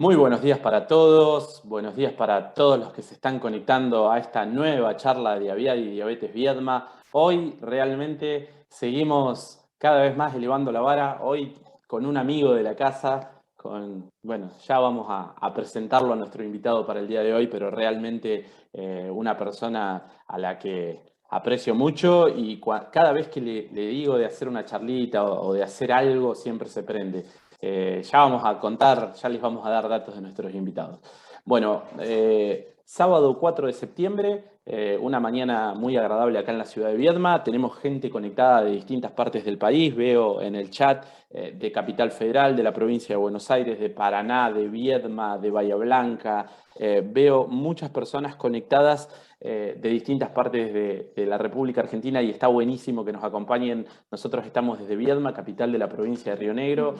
Muy buenos días para todos, buenos días para todos los que se están conectando a esta nueva charla de Aviadi y Diabetes Viedma. Hoy realmente seguimos cada vez más elevando la vara, hoy con un amigo de la casa, bueno, ya vamos a presentarlo a nuestro invitado para el día de hoy, pero realmente una persona a la que aprecio mucho y cada vez que le digo de hacer una charlita o de hacer algo, siempre se prende. Ya vamos a contar, ya les vamos a dar datos de nuestros invitados. Bueno, sábado 4 de septiembre, una mañana muy agradable acá en la ciudad de Viedma. Tenemos gente conectada de distintas partes del país. Veo en el chat de Capital Federal, de la provincia de Buenos Aires, de Paraná, de Viedma, de Bahía Blanca. Veo muchas personas conectadas de distintas partes de la República Argentina y está buenísimo que nos acompañen. Nosotros estamos desde Viedma, capital de la provincia de Río Negro,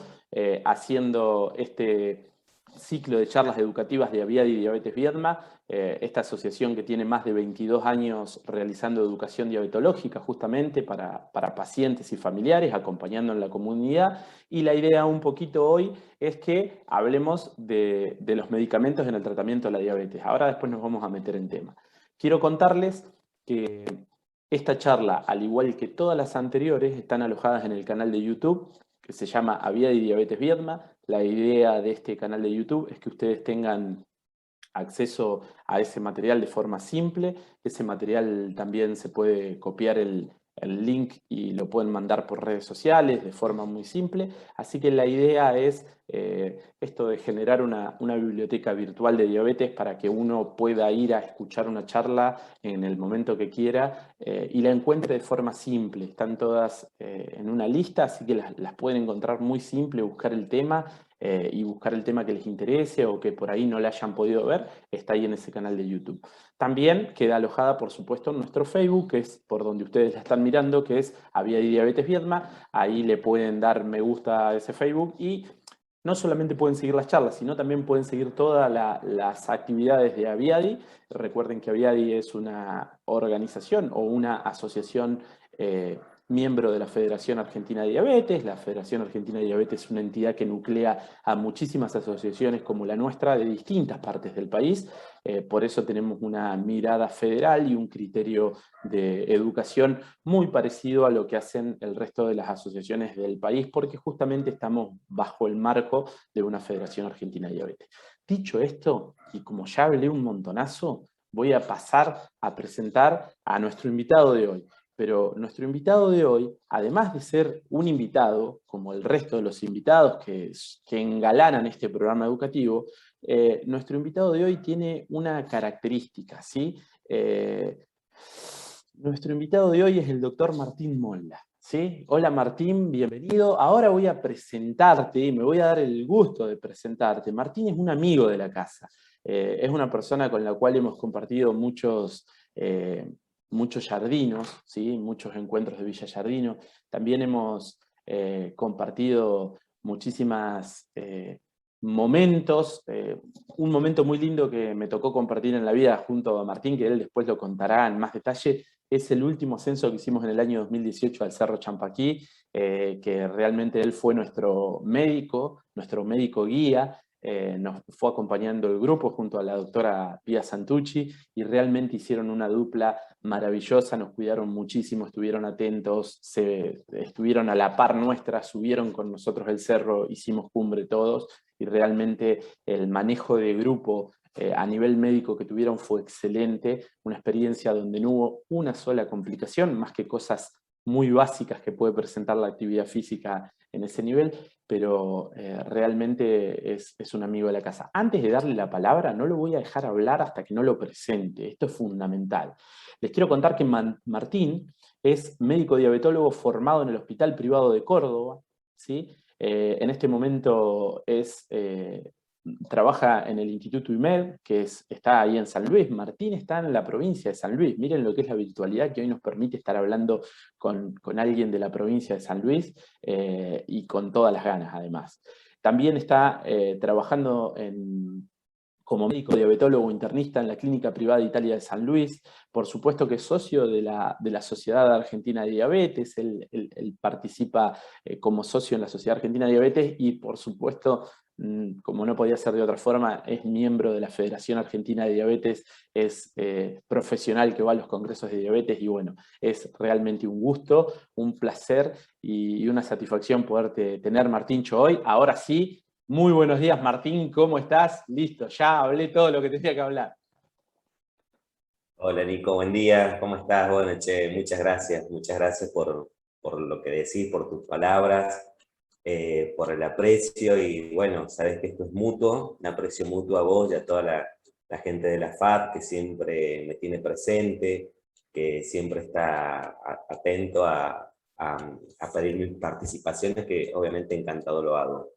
haciendo este ciclo de charlas educativas de Aviadi y Diabetes Viedma, esta asociación que tiene más de 22 años realizando educación diabetológica justamente para pacientes y familiares, acompañando en la comunidad. Y la idea un poquito hoy es que hablemos de los medicamentos en el tratamiento de la diabetes. Ahora después nos vamos a meter en tema. Quiero contarles que esta charla, al igual que todas las anteriores, están alojadas en el canal de YouTube que se llama Aviadi y Diabetes Viedma. La idea de este canal de YouTube es que ustedes tengan acceso a ese material de forma simple. Ese material también se puede copiar el link y lo pueden mandar por redes sociales de forma muy simple. Así que la idea es esto de generar una biblioteca virtual de diabetes para que uno pueda ir a escuchar una charla en el momento que quiera y la encuentre de forma simple. Están todas en una lista, así que las pueden encontrar muy simple, buscar el tema y buscar el tema que les interese o que por ahí no la hayan podido ver, está ahí en ese canal de YouTube. También queda alojada, por supuesto, en nuestro Facebook, que es por donde ustedes la están mirando, que es Aviadi Diabetes Viedma. Ahí le pueden dar me gusta a ese Facebook y no solamente pueden seguir las charlas, sino también pueden seguir todas las actividades de Aviadi. Recuerden que Aviadi es una organización o una asociación miembro de la Federación Argentina de Diabetes. La Federación Argentina de Diabetes es una entidad que nuclea a muchísimas asociaciones como la nuestra de distintas partes del país. Por eso tenemos una mirada federal y un criterio de educación muy parecido a lo que hacen el resto de las asociaciones del país, porque justamente estamos bajo el marco de una Federación Argentina de Diabetes. Dicho esto, y como ya hablé un montonazo, voy a pasar a presentar a nuestro invitado de hoy. Pero nuestro invitado de hoy, además de ser un invitado, como el resto de los invitados que engalanan este programa educativo, nuestro invitado de hoy tiene una característica, ¿sí? Nuestro invitado de hoy es el doctor Martín Molla, ¿sí? Hola Martín, bienvenido. Ahora voy a presentarte y me voy a dar el gusto de presentarte. Martín es un amigo de la casa, es una persona con la cual hemos compartido muchos Jardinos, ¿sí? Muchos encuentros de Villa Jardino. También hemos compartido muchísimas momentos. Un momento muy lindo que me tocó compartir en la vida junto a Martín, que él después lo contará en más detalle, es el último ascenso que hicimos en el año 2018 al Cerro Champaquí, que realmente él fue nuestro médico guía. Nos fue acompañando el grupo junto a la doctora Pia Santucci y realmente hicieron una dupla maravillosa, nos cuidaron muchísimo, estuvieron atentos, estuvieron a la par nuestra, subieron con nosotros el cerro, hicimos cumbre todos y realmente el manejo de grupo a nivel médico que tuvieron fue excelente, una experiencia donde no hubo una sola complicación, más que cosas muy básicas que puede presentar la actividad física en ese nivel, pero realmente es un amigo de la casa. Antes de darle la palabra, no lo voy a dejar hablar hasta que no lo presente, esto es fundamental. Les quiero contar que Martín es médico diabetólogo formado en el Hospital Privado de Córdoba, ¿sí? En este momento trabaja en el Instituto IMED, que está ahí en San Luis. Martín está en la provincia de San Luis. Miren lo que es la virtualidad que hoy nos permite estar hablando con alguien de la provincia de San Luis y con todas las ganas, además. También está trabajando como médico diabetólogo internista en la Clínica Privada de Italia de San Luis. Por supuesto que es socio de la Sociedad Argentina de Diabetes, él participa como socio en la Sociedad Argentina de Diabetes y por supuesto como no podía ser de otra forma, es miembro de la Federación Argentina de Diabetes, es profesional que va a los congresos de diabetes y bueno, es realmente un gusto, un placer y una satisfacción poderte tener, Martíncho, hoy. Ahora sí, muy buenos días, Martín, ¿cómo estás? Listo, ya hablé todo lo que tenía que hablar. Hola Nico, buen día, ¿cómo estás? Bueno, che, muchas gracias por lo que decís, por tus palabras, por el aprecio y bueno, sabes que esto es mutuo, un aprecio mutuo a vos y a toda la gente de la FAD que siempre me tiene presente, que siempre está atento a pedir mis participaciones, que obviamente encantado lo hago.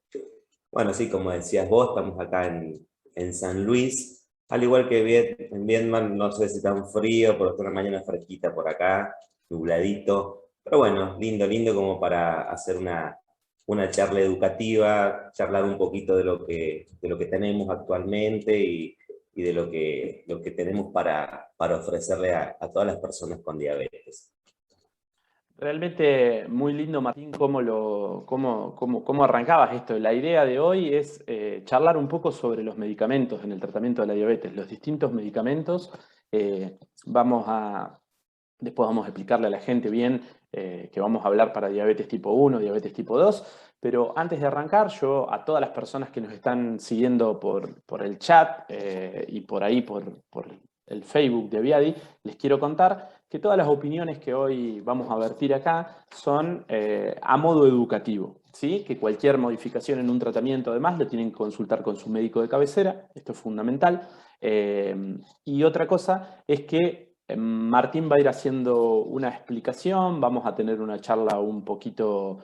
Bueno, sí, como decías vos, estamos acá en San Luis, al igual que en Vietnam, no sé si tan frío, pero está una mañana fresquita por acá, nubladito, pero bueno, lindo, lindo como para hacer una charla educativa, charlar un poquito de lo que tenemos actualmente y de lo que tenemos para ofrecerle a todas las personas con diabetes. Realmente muy lindo, Martín, cómo arrancabas esto. La idea de hoy es charlar un poco sobre los medicamentos en el tratamiento de la diabetes, los distintos medicamentos. Eh, vamos a, Después vamos a explicarle a la gente bien que vamos a hablar para diabetes tipo 1, diabetes tipo 2, pero antes de arrancar, yo a todas las personas que nos están siguiendo por el chat y por ahí, por el Facebook de Viadi, les quiero contar que todas las opiniones que hoy vamos a vertir acá son a modo educativo, ¿sí? Que cualquier modificación en un tratamiento, además, lo tienen que consultar con su médico de cabecera, esto es fundamental. Y otra cosa es que Martín va a ir haciendo una explicación, vamos a tener una charla un poquito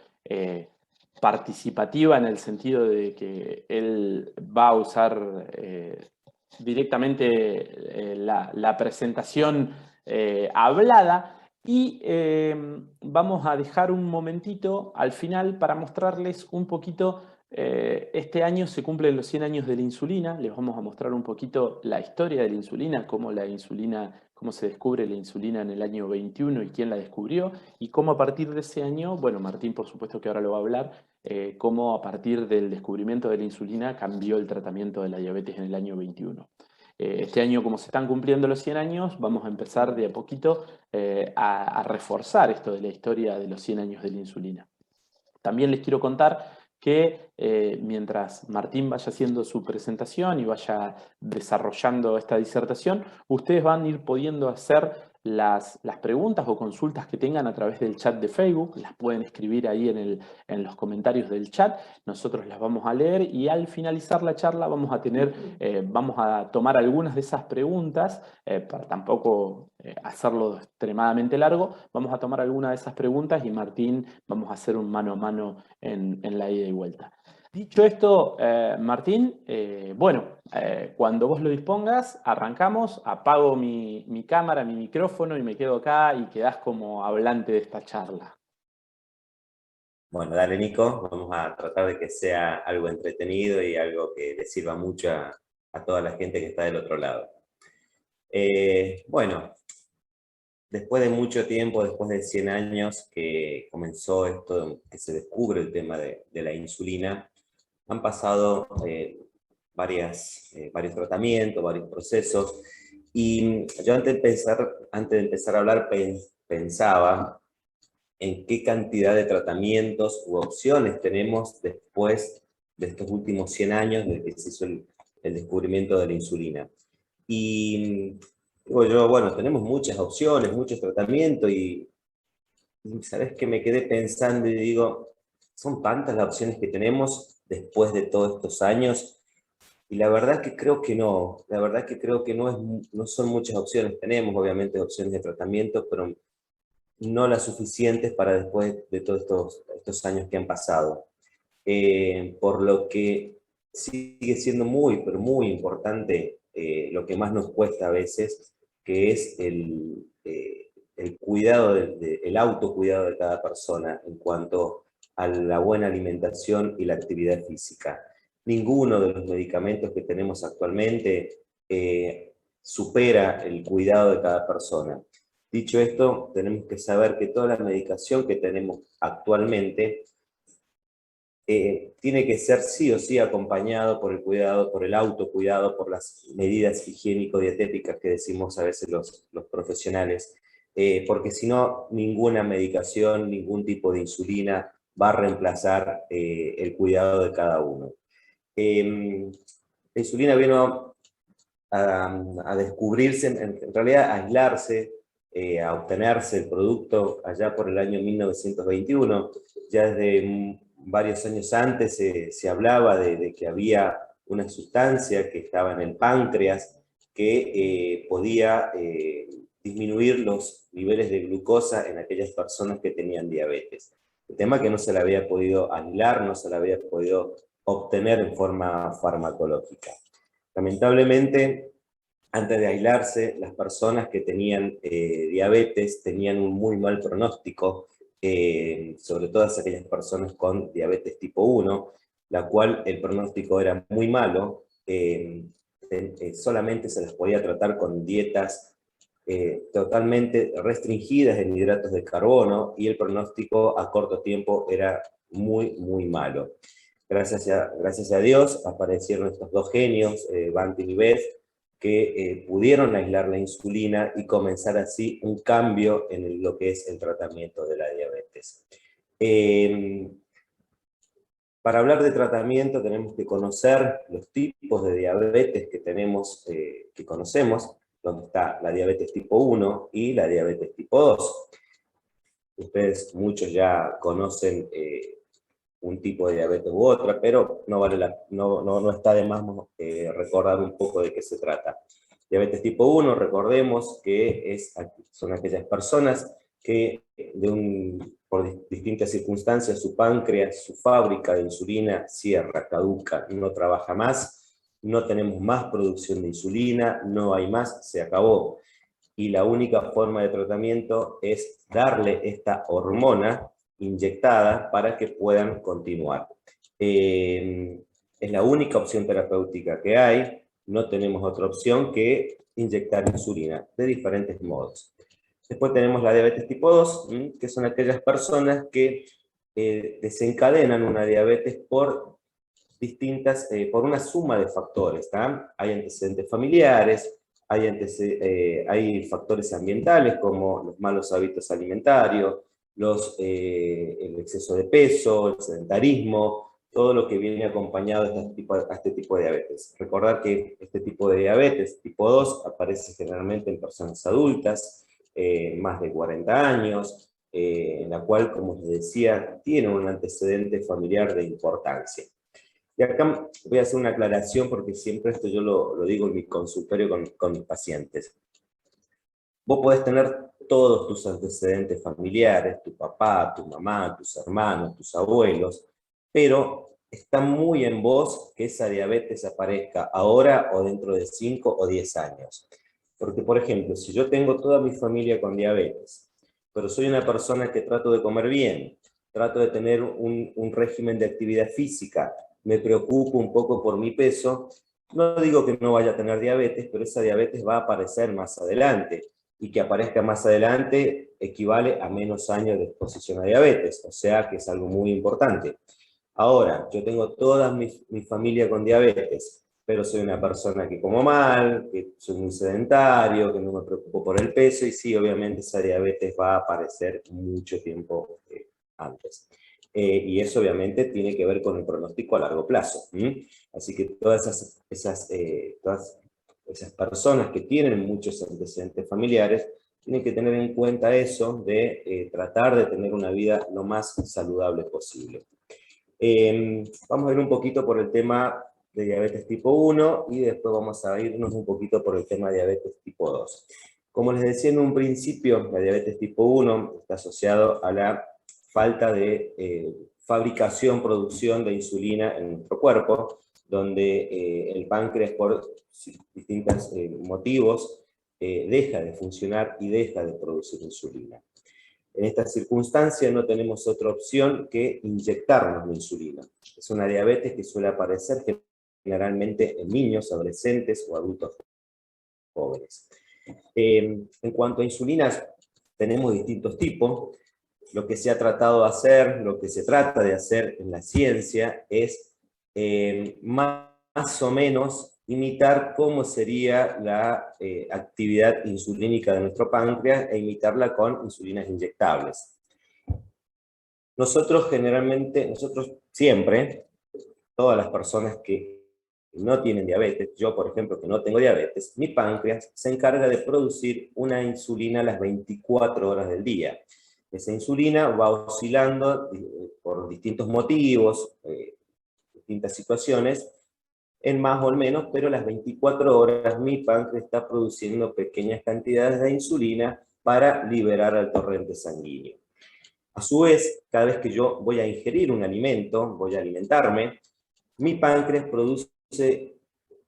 participativa en el sentido de que él va a usar directamente la presentación hablada y vamos a dejar un momentito al final para mostrarles un poquito. Este año se cumplen los 100 años de la insulina, les vamos a mostrar un poquito la historia de la insulina, cómo se descubre la insulina en el año 21 y quién la descubrió, y cómo a partir de ese año, bueno, Martín por supuesto que ahora lo va a hablar, cómo a partir del descubrimiento de la insulina cambió el tratamiento de la diabetes en el año 21. Este año, como se están cumpliendo los 100 años, vamos a empezar de a poquito a reforzar esto de la historia de los 100 años de la insulina. También les quiero contar que mientras Martín vaya haciendo su presentación y vaya desarrollando esta disertación, ustedes van a ir pudiendo hacer las preguntas o consultas que tengan a través del chat de Facebook, las pueden escribir ahí en los comentarios del chat, nosotros las vamos a leer y al finalizar la charla vamos a tomar algunas de esas preguntas, para tampoco hacerlo extremadamente largo, vamos a tomar algunas de esas preguntas y Martín vamos a hacer un mano a mano en la ida y vuelta. Dicho esto, Martín, cuando vos lo dispongas, arrancamos, apago mi cámara, mi micrófono y me quedo acá y quedás como hablante de esta charla. Bueno, dale Nico, vamos a tratar de que sea algo entretenido y algo que le sirva mucho a toda la gente que está del otro lado. Bueno, después de mucho tiempo, después de 100 años que comenzó esto, que se descubre el tema de la insulina, han pasado varios tratamientos, varios procesos, y yo antes de empezar a hablar pensaba en qué cantidad de tratamientos u opciones tenemos después de estos últimos 100 años desde que se hizo el descubrimiento de la insulina. Y digo yo, bueno, tenemos muchas opciones, muchos tratamientos y sabes que me quedé pensando y digo, son tantas las opciones que tenemos después de todos estos años y la verdad que creo que no, la verdad que creo que no son muchas opciones. Tenemos obviamente opciones de tratamiento, pero no las suficientes para después de todos estos años que han pasado. Por lo que sigue siendo muy, pero muy importante lo que más nos cuesta a veces, que es el cuidado, el autocuidado de cada persona en cuanto a la buena alimentación y la actividad física. Ninguno de los medicamentos que tenemos actualmente supera el cuidado de cada persona. Dicho esto, tenemos que saber que toda la medicación que tenemos actualmente tiene que ser sí o sí acompañado por el cuidado, por el autocuidado, por las medidas higiénico-dietéticas que decimos a veces los profesionales, porque si no, ninguna medicación, ningún tipo de insulina va a reemplazar el cuidado de cada uno. La insulina vino a descubrirse, en realidad a aislarse, a obtenerse el producto allá por el año 1921. Ya desde varios años antes se hablaba de que había una sustancia que estaba en el páncreas que podía disminuir los niveles de glucosa en aquellas personas que tenían diabetes. El tema es que no se le había podido aislar, no se le había podido obtener en forma farmacológica. Lamentablemente, antes de aislarse, las personas que tenían diabetes tenían un muy mal pronóstico, sobre todo aquellas personas con diabetes tipo 1, la cual el pronóstico era muy malo, solamente se las podía tratar con dietas totalmente restringidas en hidratos de carbono, y el pronóstico a corto tiempo era muy, muy malo. Gracias a Dios aparecieron estos dos genios, Banting y Beth, que pudieron aislar la insulina y comenzar así un cambio en lo que es el tratamiento de la diabetes. Para hablar de tratamiento tenemos que conocer los tipos de diabetes que tenemos, que conocemos, donde está la diabetes tipo 1 y la diabetes tipo 2. Ustedes muchos ya conocen un tipo de diabetes u otra, pero no está de más recordar un poco de qué se trata. Diabetes tipo 1, recordemos que son aquellas personas que por distintas circunstancias su páncreas, su fábrica de insulina cierra, caduca, no trabaja más, no tenemos más producción de insulina, no hay más, se acabó. Y la única forma de tratamiento es darle esta hormona inyectada para que puedan continuar. Es la única opción terapéutica que hay, no tenemos otra opción que inyectar insulina de diferentes modos. Después tenemos la diabetes tipo 2, que son aquellas personas que desencadenan una diabetes por una suma de factores. Hay antecedentes familiares, hay factores ambientales como los malos hábitos alimentarios, el exceso de peso, el sedentarismo, todo lo que viene acompañado a este tipo de diabetes. Recordar que este tipo de diabetes, tipo 2, aparece generalmente en personas adultas, más de 40 años, en la cual, como les decía, tiene un antecedente familiar de importancia. Y acá voy a hacer una aclaración porque siempre esto yo lo digo en mi consultorio con mis pacientes. Vos podés tener todos tus antecedentes familiares, tu papá, tu mamá, tus hermanos, tus abuelos, pero está muy en vos que esa diabetes aparezca ahora o dentro de 5 o 10 años. Porque, por ejemplo, si yo tengo toda mi familia con diabetes, pero soy una persona que trato de comer bien, trato de tener un régimen de actividad física, me preocupo un poco por mi peso, no digo que no vaya a tener diabetes, pero esa diabetes va a aparecer más adelante, y que aparezca más adelante equivale a menos años de exposición a diabetes, o sea que es algo muy importante. Ahora, yo tengo toda mi familia con diabetes, pero soy una persona que como mal, que soy muy sedentario, que no me preocupo por el peso, y sí, obviamente esa diabetes va a aparecer mucho tiempo antes. Y eso obviamente tiene que ver con el pronóstico a largo plazo. Así que todas esas personas que tienen muchos antecedentes familiares tienen que tener en cuenta eso de tratar de tener una vida lo más saludable posible. Vamos a ir un poquito por el tema de diabetes tipo 1 y después vamos a irnos un poquito por el tema de diabetes tipo 2. Como les decía en un principio, la diabetes tipo 1 está asociado a la falta de fabricación, producción de insulina en nuestro cuerpo, donde el páncreas por distintos motivos deja de funcionar y deja de producir insulina. En esta circunstancia no tenemos otra opción que inyectarnos la insulina. Es una diabetes que suele aparecer generalmente en niños, adolescentes o adultos jóvenes. En cuanto a insulinas, tenemos distintos tipos. lo que se ha tratado de hacer, lo que se trata de hacer en la ciencia es más o menos imitar cómo sería la actividad insulínica de nuestro páncreas e imitarla con insulinas inyectables. Nosotros siempre, todas las personas que no tienen diabetes, yo por ejemplo que no tengo diabetes, mi páncreas se encarga de producir una insulina a las 24 horas del día. Esa insulina va oscilando por distintos motivos, distintas situaciones, en más o menos, pero a las 24 horas mi páncreas está produciendo pequeñas cantidades de insulina para liberar al torrente sanguíneo. A su vez, cada vez que yo voy a ingerir un alimento, voy a alimentarme, mi páncreas produce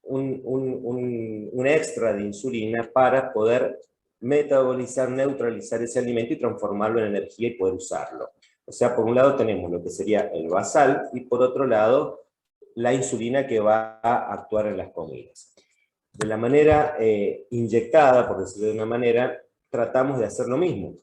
un extra de insulina para poder metabolizar, neutralizar ese alimento y transformarlo en energía y poder usarlo. O sea, por un lado tenemos lo que sería el basal y por otro lado la insulina que va a actuar en las comidas. De la manera inyectada, por decirlo de una manera, tratamos de hacer lo mismo.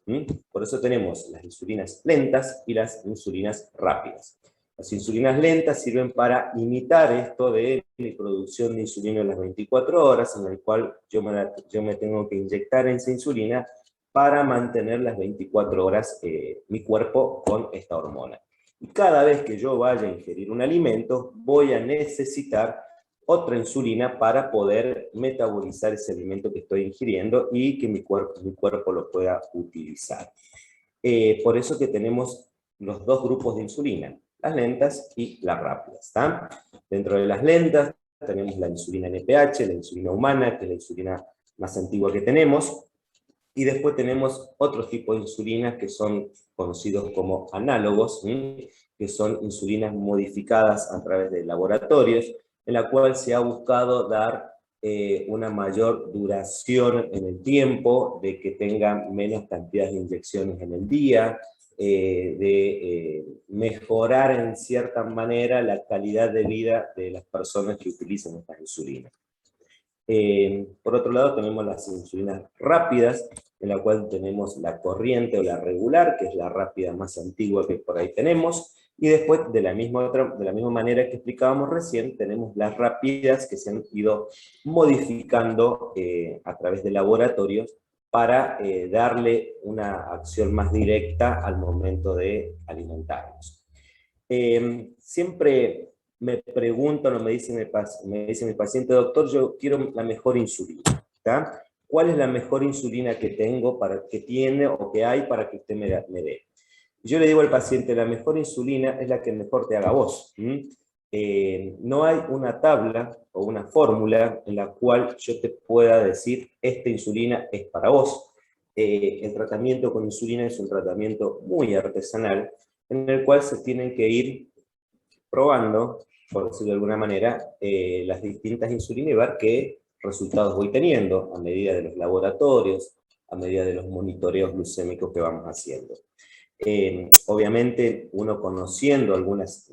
Por eso tenemos las insulinas lentas y las insulinas rápidas. Las insulinas lentas sirven para imitar esto de mi producción de insulina en las 24 horas, en el cual yo me tengo que inyectar esa insulina para mantener las 24 horas mi cuerpo con esta hormona. Y cada vez que yo vaya a ingerir un alimento, voy a necesitar otra insulina para poder metabolizar ese alimento que estoy ingiriendo y que mi cuerpo lo pueda utilizar. Por eso que tenemos los dos grupos de insulina, las lentas y las rápidas. ¿Está? Dentro de las lentas tenemos la insulina NPH, la insulina humana, que es la insulina más antigua que tenemos, y después tenemos otros tipos de insulinas que son conocidos como análogos, que son insulinas modificadas a través de laboratorios, en la cual se ha buscado dar una mayor duración en el tiempo, de que tengan menos cantidades de inyecciones en el día, de mejorar en cierta manera la calidad de vida de las personas que utilizan estas insulinas. Por otro lado tenemos las insulinas rápidas, en la cual tenemos la corriente o la regular, que es la rápida más antigua que por ahí tenemos, y después de la misma manera que explicábamos recién, tenemos las rápidas que se han ido modificando a través de laboratorios para darle una acción más directa al momento de alimentarnos. Siempre me preguntan o me dice mi paciente, doctor, yo quiero la mejor insulina, ¿está? ¿Cuál es la mejor insulina que tengo, que tiene o que hay para que usted me dé? Yo le digo al paciente, la mejor insulina es la que mejor te haga vos. No hay una tabla o una fórmula en la cual yo te pueda decir, esta insulina es para vos. El tratamiento con insulina es un tratamiento muy artesanal, en el cual se tienen que ir probando, por decirlo de alguna manera, las distintas insulinas y ver qué resultados voy teniendo a medida de los laboratorios, a medida de los monitoreos glucémicos que vamos haciendo. Obviamente, uno conociendo algunas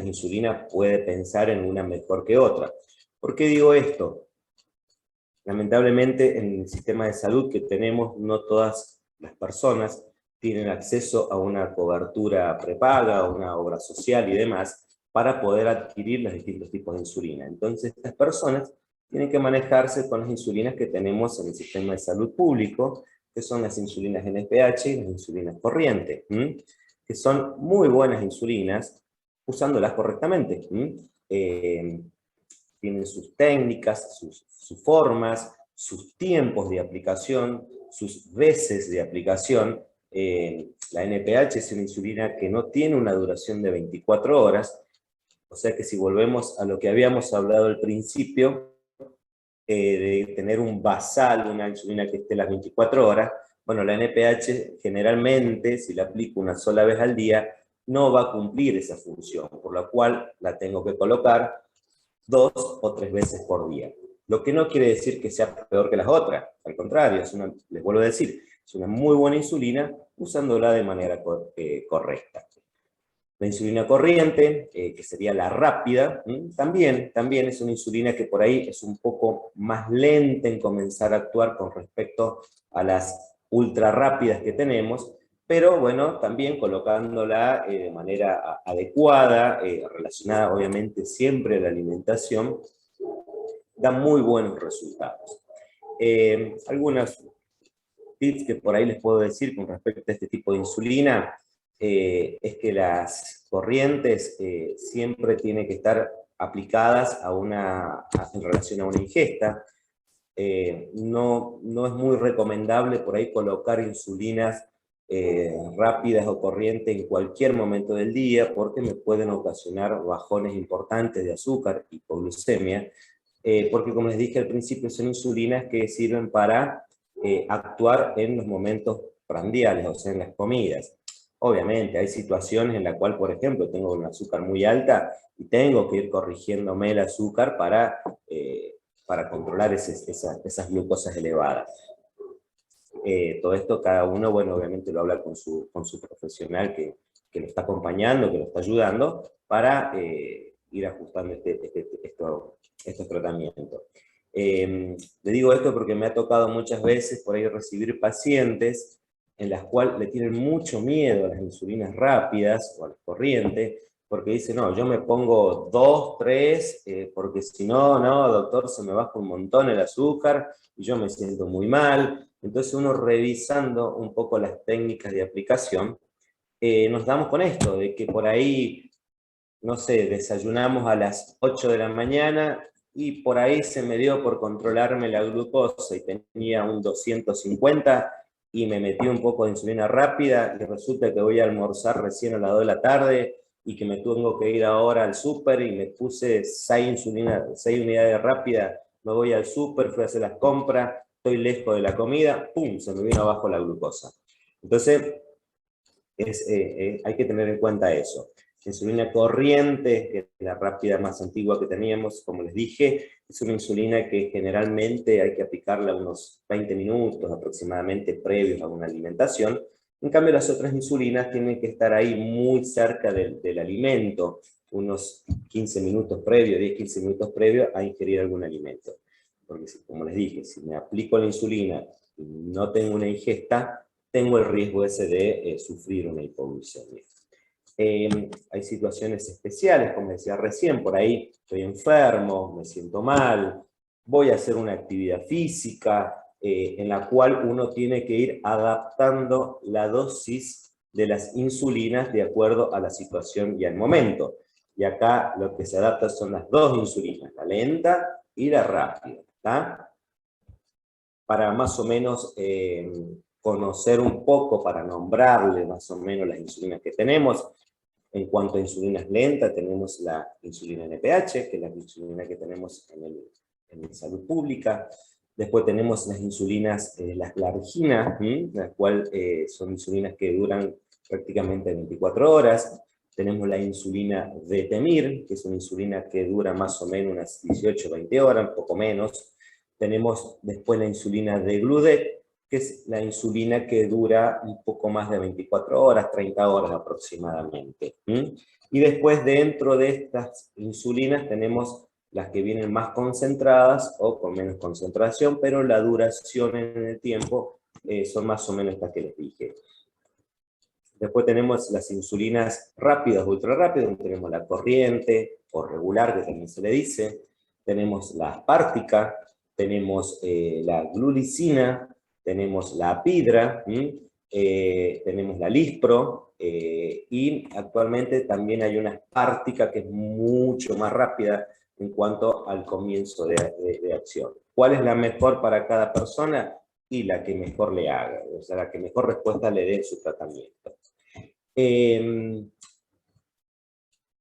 insulinas puede pensar en una mejor que otra. ¿Por qué digo esto? Lamentablemente, en el sistema de salud que tenemos, no todas las personas tienen acceso a una cobertura prepaga, a una obra social y demás, para poder adquirir los distintos tipos de insulina. Entonces, estas personas tienen que manejarse con las insulinas que tenemos en el sistema de salud público, que son las insulinas NPH y las insulinas corriente, que son muy buenas insulinas, usándolas correctamente. Tienen sus técnicas, sus formas, sus tiempos de aplicación, sus veces de aplicación. La NPH es una insulina que no tiene una duración de 24 horas, o sea que si volvemos a lo que habíamos hablado al principio, de tener un basal, una insulina que esté las 24 horas, bueno, la NPH generalmente, si la aplico una sola vez al día, no va a cumplir esa función, por lo cual la tengo que colocar 2 o 3 veces por día. Lo que no quiere decir que sea peor que las otras, al contrario, les vuelvo a decir, es una muy buena insulina usándola de manera correcta. La insulina corriente, que sería la rápida, también es una insulina que por ahí es un poco más lenta en comenzar a actuar con respecto a las ultra rápidas que tenemos, pero bueno, también colocándola de manera adecuada, relacionada obviamente siempre a la alimentación, da muy buenos resultados. Algunos tips que por ahí les puedo decir con respecto a este tipo de insulina, es que las corrientes siempre tienen que estar aplicadas en relación a una ingesta. No es muy recomendable por ahí colocar insulinas rápidas o corrientes en cualquier momento del día, porque me pueden ocasionar bajones importantes de azúcar, hipoglucemia, porque como les dije al principio, son insulinas que sirven para actuar en los momentos prandiales, o sea, en las comidas. Obviamente hay situaciones en las cuales, por ejemplo, tengo una azúcar muy alta y tengo que ir corrigiéndome el azúcar para controlar esas glucosas elevadas. Todo esto cada uno, bueno, obviamente lo habla con su profesional que lo está acompañando, que lo está ayudando, para ir ajustando estos tratamientos. Le digo esto porque me ha tocado muchas veces por ahí recibir pacientes en las cuales le tienen mucho miedo a las insulinas rápidas o a las corrientes, porque dicen, no, yo me pongo 2, 3, porque si no, doctor, se me baja un montón el azúcar y yo me siento muy mal. Entonces uno revisando un poco las técnicas de aplicación, nos damos con esto, de que por ahí, no sé, desayunamos a las 8 de la mañana y por ahí se me dio por controlarme la glucosa y tenía un 250 y me metí un poco de insulina rápida y resulta que voy a almorzar recién a las 2 de la tarde y que me tengo que ir ahora al súper y me puse 6 unidades rápidas, me voy al súper, fui a hacer las compras, estoy lejos de la comida, ¡pum!, se me vino abajo la glucosa. Entonces, hay que tener en cuenta eso. Insulina corriente, que es la rápida más antigua que teníamos, como les dije, es una insulina que generalmente hay que aplicarla unos 20 minutos aproximadamente previos a una alimentación. En cambio, las otras insulinas tienen que estar ahí muy cerca del alimento, unos 15 minutos previos, 10-15 minutos previos a ingerir algún alimento. Porque, como les dije, si me aplico la insulina y no tengo una ingesta, tengo el riesgo ese de sufrir una hipoglucemia. Hay situaciones especiales, como decía recién, por ahí estoy enfermo, me siento mal, voy a hacer una actividad física, en la cual uno tiene que ir adaptando la dosis de las insulinas de acuerdo a la situación y al momento. Y acá lo que se adapta son las dos insulinas, la lenta y la rápida, ¿tá? Para más o menos conocer un poco, para nombrarle más o menos las insulinas que tenemos. En cuanto a insulinas lentas, tenemos la insulina NPH, que es la insulina que tenemos en salud pública. Después tenemos las insulinas, las Glargina, las cuales son insulinas que duran prácticamente 24 horas. Tenemos la insulina Detemir, que es una insulina que dura más o menos unas 18-20 horas, un poco menos. Tenemos después la insulina Degludec, que es la insulina que dura un poco más de 24 horas, 30 horas aproximadamente. Y después dentro de estas insulinas tenemos las que vienen más concentradas o con menos concentración, pero la duración en el tiempo son más o menos estas que les dije. Después tenemos las insulinas rápidas, ultra rápidas, tenemos la corriente o regular, que también se le dice, tenemos la aspártica, tenemos la glulicina, tenemos la apidra, tenemos la lispro, y actualmente también hay una aspártica que es mucho más rápida en cuanto al comienzo de acción. ¿Cuál es la mejor para cada persona? Y la que mejor le haga, o sea, la que mejor respuesta le dé en su tratamiento.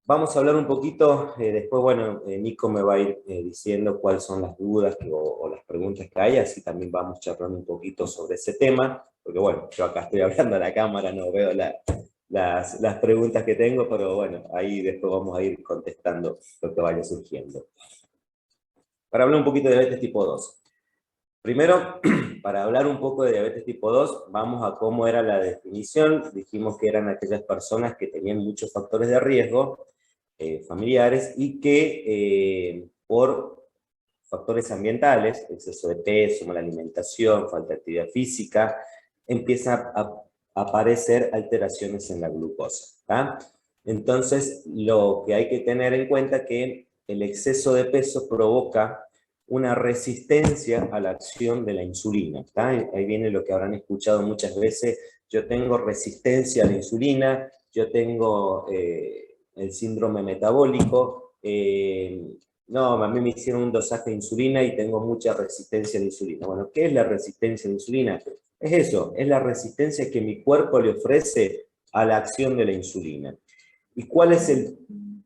Vamos a hablar un poquito, después, bueno, Nico me va a ir diciendo cuáles son las dudas o las preguntas que hay, así también vamos charlando un poquito sobre ese tema, porque bueno, yo acá estoy hablando a la cámara, no veo las preguntas que tengo, pero bueno, ahí después vamos a ir contestando lo que vaya surgiendo. Para hablar un poquito de diabetes tipo 2. Primero, para hablar un poco de diabetes tipo 2, vamos a cómo era la definición. Dijimos que eran aquellas personas que tenían muchos factores de riesgo familiares y que por factores ambientales, exceso de peso, mala alimentación, falta de actividad física, empieza a aparecer alteraciones en la glucosa. ¿Tá? Entonces, lo que hay que tener en cuenta es que el exceso de peso provoca una resistencia a la acción de la insulina. ¿Tá? Ahí viene lo que habrán escuchado muchas veces: yo tengo resistencia a la insulina, yo tengo el síndrome metabólico, no, a mí me hicieron un dosaje de insulina y tengo mucha resistencia a la insulina. Bueno, ¿qué es la resistencia a la insulina? Es eso, es la resistencia que mi cuerpo le ofrece a la acción de la insulina. ¿Y cuál es el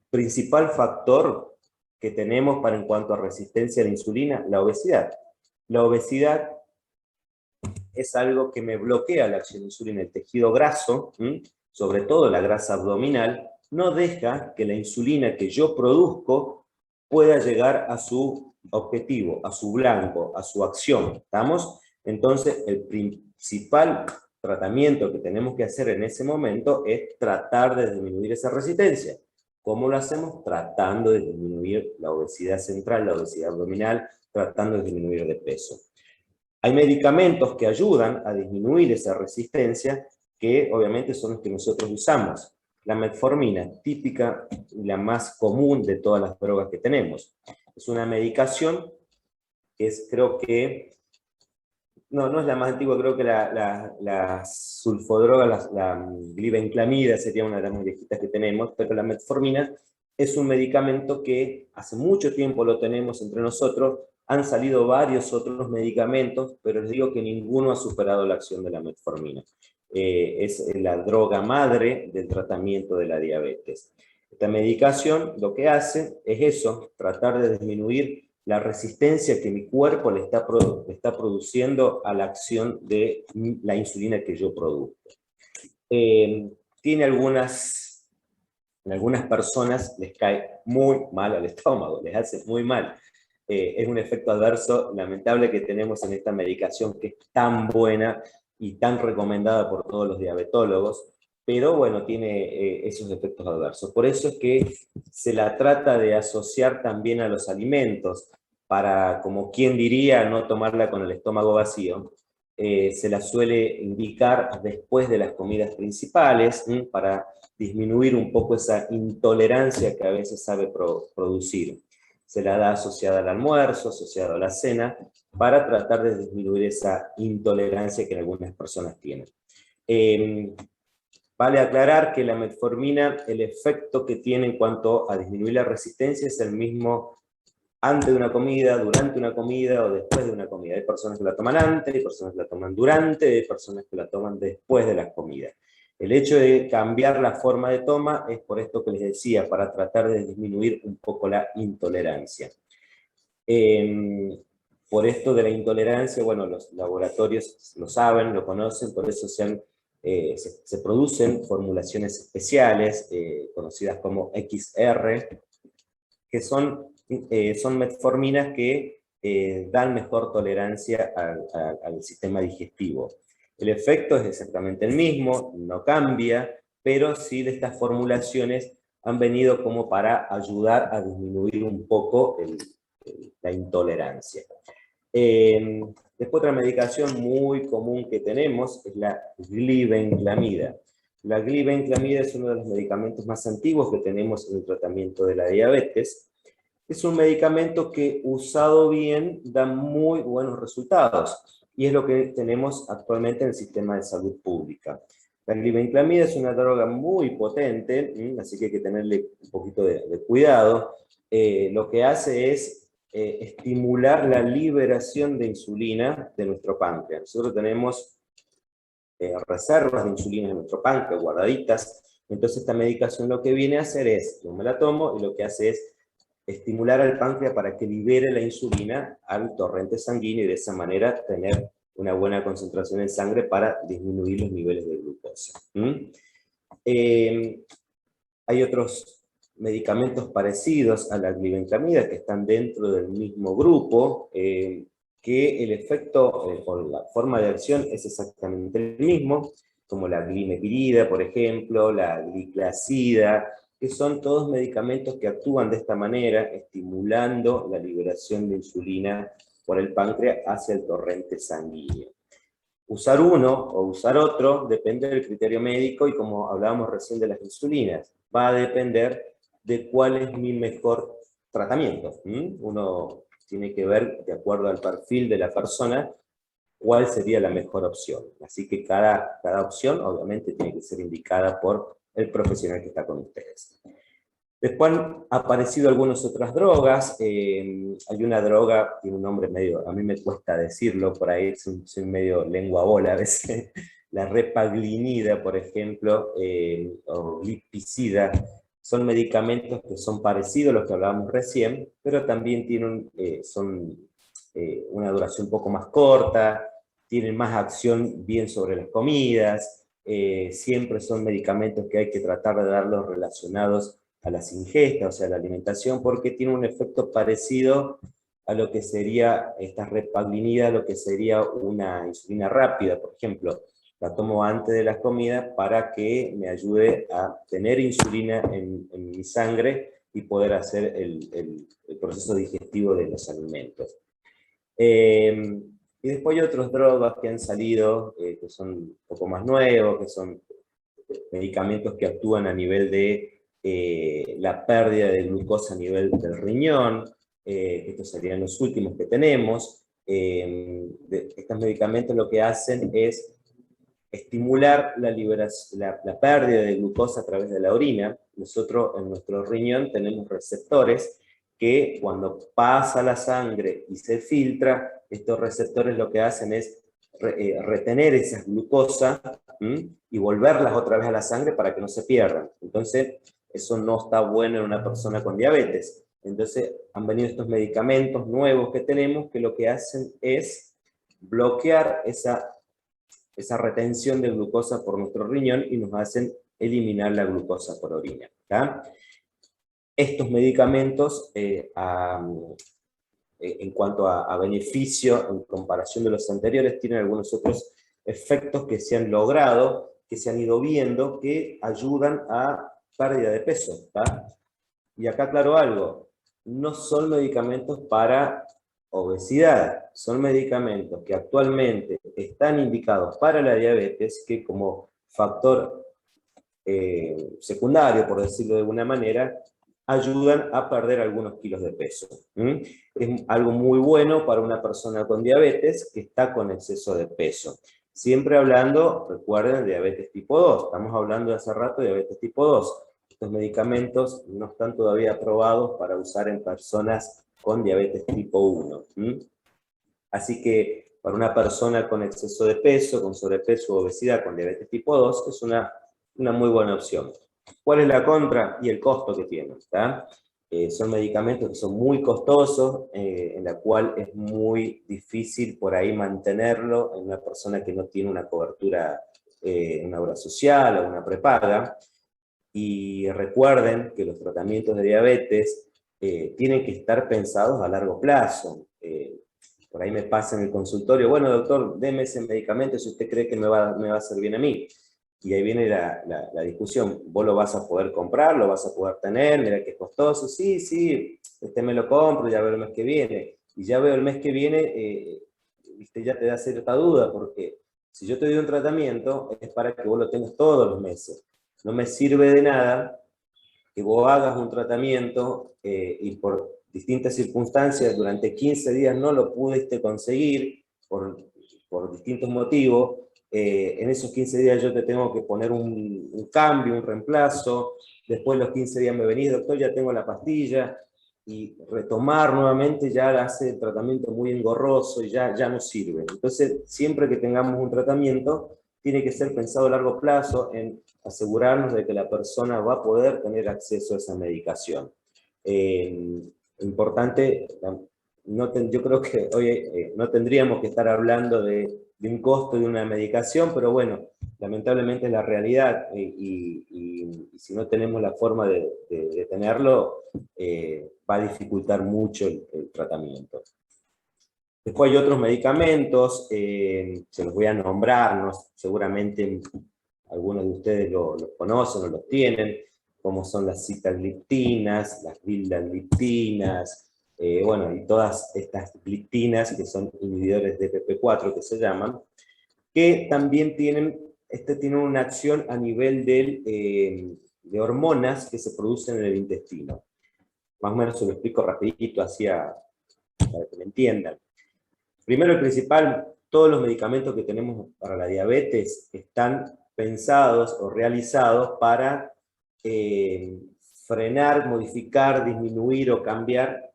principal factor que tenemos para en cuanto a resistencia a la insulina? La obesidad. La obesidad es algo que me bloquea la acción de insulina. El tejido graso, sobre todo la grasa abdominal, no deja que la insulina que yo produzco pueda llegar a su objetivo, a su blanco, a su acción. ¿Estamos? Entonces, el principal tratamiento que tenemos que hacer en ese momento es tratar de disminuir esa resistencia. ¿Cómo lo hacemos? Tratando de disminuir la obesidad central, la obesidad abdominal, tratando de disminuir de peso. Hay medicamentos que ayudan a disminuir esa resistencia, que obviamente son los que nosotros usamos. La metformina, típica y la más común de todas las drogas que tenemos. Es una medicación que es, creo que, no es la más antigua, creo que la sulfodroga, la glibenclamida sería una de las más viejitas que tenemos, pero la metformina es un medicamento que hace mucho tiempo lo tenemos entre nosotros. Han salido varios otros medicamentos, pero les digo que ninguno ha superado la acción de la metformina. Es la droga madre del tratamiento de la diabetes. Esta medicación lo que hace es eso, tratar de disminuir la resistencia que mi cuerpo le está produciendo a la acción de la insulina que yo produzco. Tiene en algunas personas les cae muy mal al estómago, les hace muy mal. Es un efecto adverso lamentable que tenemos en esta medicación, que es tan buena y tan recomendada por todos los diabetólogos, pero bueno, tiene esos efectos adversos. Por eso es que se la trata de asociar también a los alimentos, para, como quien diría, no tomarla con el estómago vacío. Se la suele indicar después de las comidas principales, para disminuir un poco esa intolerancia que a veces sabe producir. Se la da asociada al almuerzo, asociada a la cena, para tratar de disminuir esa intolerancia que algunas personas tienen. Vale aclarar que la metformina, el efecto que tiene en cuanto a disminuir la resistencia es el mismo antes de una comida, durante una comida o después de una comida. Hay personas que la toman antes, hay personas que la toman durante, hay personas que la toman después de las comidas. El hecho de cambiar la forma de toma es por esto que les decía, para tratar de disminuir un poco la intolerancia. Por esto de la intolerancia, bueno, los laboratorios lo saben, lo conocen, por eso se producen formulaciones especiales, conocidas como XR, que son metforminas que dan mejor tolerancia al sistema digestivo. El efecto es exactamente el mismo, no cambia, pero sí de estas formulaciones han venido como para ayudar a disminuir un poco la intolerancia. Después otra medicación muy común que tenemos es la glibenclamida. La glibenclamida es uno de los medicamentos más antiguos que tenemos en el tratamiento de la diabetes. Es un medicamento que, usado bien, da muy buenos resultados, y es lo que tenemos actualmente en el sistema de salud pública. La glibenclamida es una droga muy potente, así que hay que tenerle un poquito de cuidado. Lo que hace es estimular la liberación de insulina de nuestro páncreas. Nosotros tenemos reservas de insulina en nuestro páncreas, guardaditas. Entonces esta medicación lo que viene a hacer es, yo me la tomo y lo que hace es estimular al páncreas para que libere la insulina al torrente sanguíneo, y de esa manera tener una buena concentración en sangre para disminuir los niveles de glucosa. Hay otros medicamentos parecidos a la glibenclamida que están dentro del mismo grupo, que el efecto o la forma de acción es exactamente el mismo, como la glimepirida, por ejemplo, la gliclazida, que son todos medicamentos que actúan de esta manera, estimulando la liberación de insulina por el páncreas hacia el torrente sanguíneo. usar uno o usar otro depende del criterio médico y como hablábamos recién de las insulinas, va a depender de cuál es mi mejor tratamiento. Uno tiene que ver, de acuerdo al perfil de la persona, cuál sería la mejor opción. Así que cada opción obviamente tiene que ser indicada por el profesional que está con ustedes. Después han aparecido algunas otras drogas. Hay una droga, tiene un nombre medio, a mí me cuesta decirlo, por ahí soy medio lengua bola a veces. La repaglinida, por ejemplo, o glipizida, son medicamentos que son parecidos a los que hablábamos recién, pero también tienen, son una duración un poco más corta, tienen más acción bien sobre las comidas, siempre son medicamentos que hay que tratar de darlos relacionados a las ingestas, o sea, a la alimentación, porque tiene un efecto parecido a lo que sería esta repaglinida, lo que sería una insulina rápida, por ejemplo. La tomo antes de las comidas para que me ayude a tener insulina en mi sangre y poder hacer el proceso digestivo de los alimentos. Y después hay otras drogas que han salido, que son un poco más nuevos, que son medicamentos que actúan a nivel de la pérdida de glucosa a nivel del riñón, estos serían los últimos que tenemos. Estos medicamentos lo que hacen es estimular la pérdida de glucosa a través de la orina. Nosotros en nuestro riñón tenemos receptores que cuando pasa la sangre y se filtra, estos receptores lo que hacen es retener esa glucosa y volverlas otra vez a la sangre para que no se pierdan. Entonces, eso no está bueno en una persona con diabetes. Entonces, han venido estos medicamentos nuevos que tenemos que lo que hacen es bloquear esa retención de glucosa por nuestro riñón y nos hacen eliminar la glucosa por orina. ¿tá? Estos medicamentos, en cuanto a beneficio, en comparación de los anteriores, tienen algunos otros efectos que se han logrado, que se han ido viendo, que ayudan a pérdida de peso. ¿tá? Y acá aclaro algo, no son medicamentos para obesidad, son medicamentos que actualmente están indicados para la diabetes, que como factor secundario, por decirlo de alguna manera, ayudan a perder algunos kilos de peso. Es algo muy bueno para una persona con diabetes que está con exceso de peso. Siempre hablando, recuerden, de diabetes tipo 2. Estamos hablando de hace rato de diabetes tipo 2. Estos medicamentos no están todavía aprobados para usar en personas con diabetes tipo 1. Así que para una persona con exceso de peso, con sobrepeso o obesidad, con diabetes tipo 2, es una muy buena opción. ¿Cuál es la contra? Y el costo que tienen. Son medicamentos que son muy costosos, en la cual es muy difícil por ahí mantenerlo en una persona que no tiene una cobertura, una obra social o una prepaga. Y recuerden que los tratamientos de diabetes tienen que estar pensados a largo plazo. Por ahí me pasa en el consultorio, bueno doctor, deme ese medicamento si usted cree que me va a hacer bien a mí. Y ahí viene la discusión, vos lo vas a poder comprar, lo vas a poder tener, mira que es costoso, sí, me lo compro, ya veo el mes que viene. Y ya veo el mes que viene, ya te da cierta duda, porque si yo te doy un tratamiento, es para que vos lo tengas todos los meses. No me sirve de nada que vos hagas un tratamiento y por distintas circunstancias durante 15 días no lo pudiste conseguir por distintos motivos. En esos 15 días yo te tengo que poner un cambio, un reemplazo. Después de los 15 días me venís, doctor, ya tengo la pastilla. Y retomar nuevamente ya hace el tratamiento muy engorroso y ya no sirve. Entonces, siempre que tengamos un tratamiento, tiene que ser pensado a largo plazo en asegurarnos de que la persona va a poder tener acceso a esa medicación. Importante, yo creo que hoy no tendríamos que estar hablando de un costo de una medicación, pero bueno, lamentablemente es la realidad y si no tenemos la forma de tenerlo, va a dificultar mucho el tratamiento. Después hay otros medicamentos, se los voy a nombrar, ¿no? Seguramente algunos de ustedes los conocen o los tienen, como son las sitagliptinas, las vildagliptinas, bueno, y todas estas gliptinas que son inhibidores de PP4 que se llaman. que también tienen una acción a nivel de hormonas que se producen en el intestino. Más o menos se lo explico rapidito, para que me entiendan. Primero y principal, todos los medicamentos que tenemos para la diabetes están pensados o realizados para frenar, modificar, disminuir o cambiar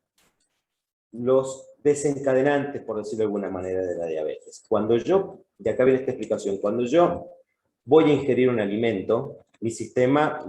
los desencadenantes, por decirlo de alguna manera, de la diabetes. Cuando yo, de acá viene esta explicación, cuando yo voy a ingerir un alimento, mi sistema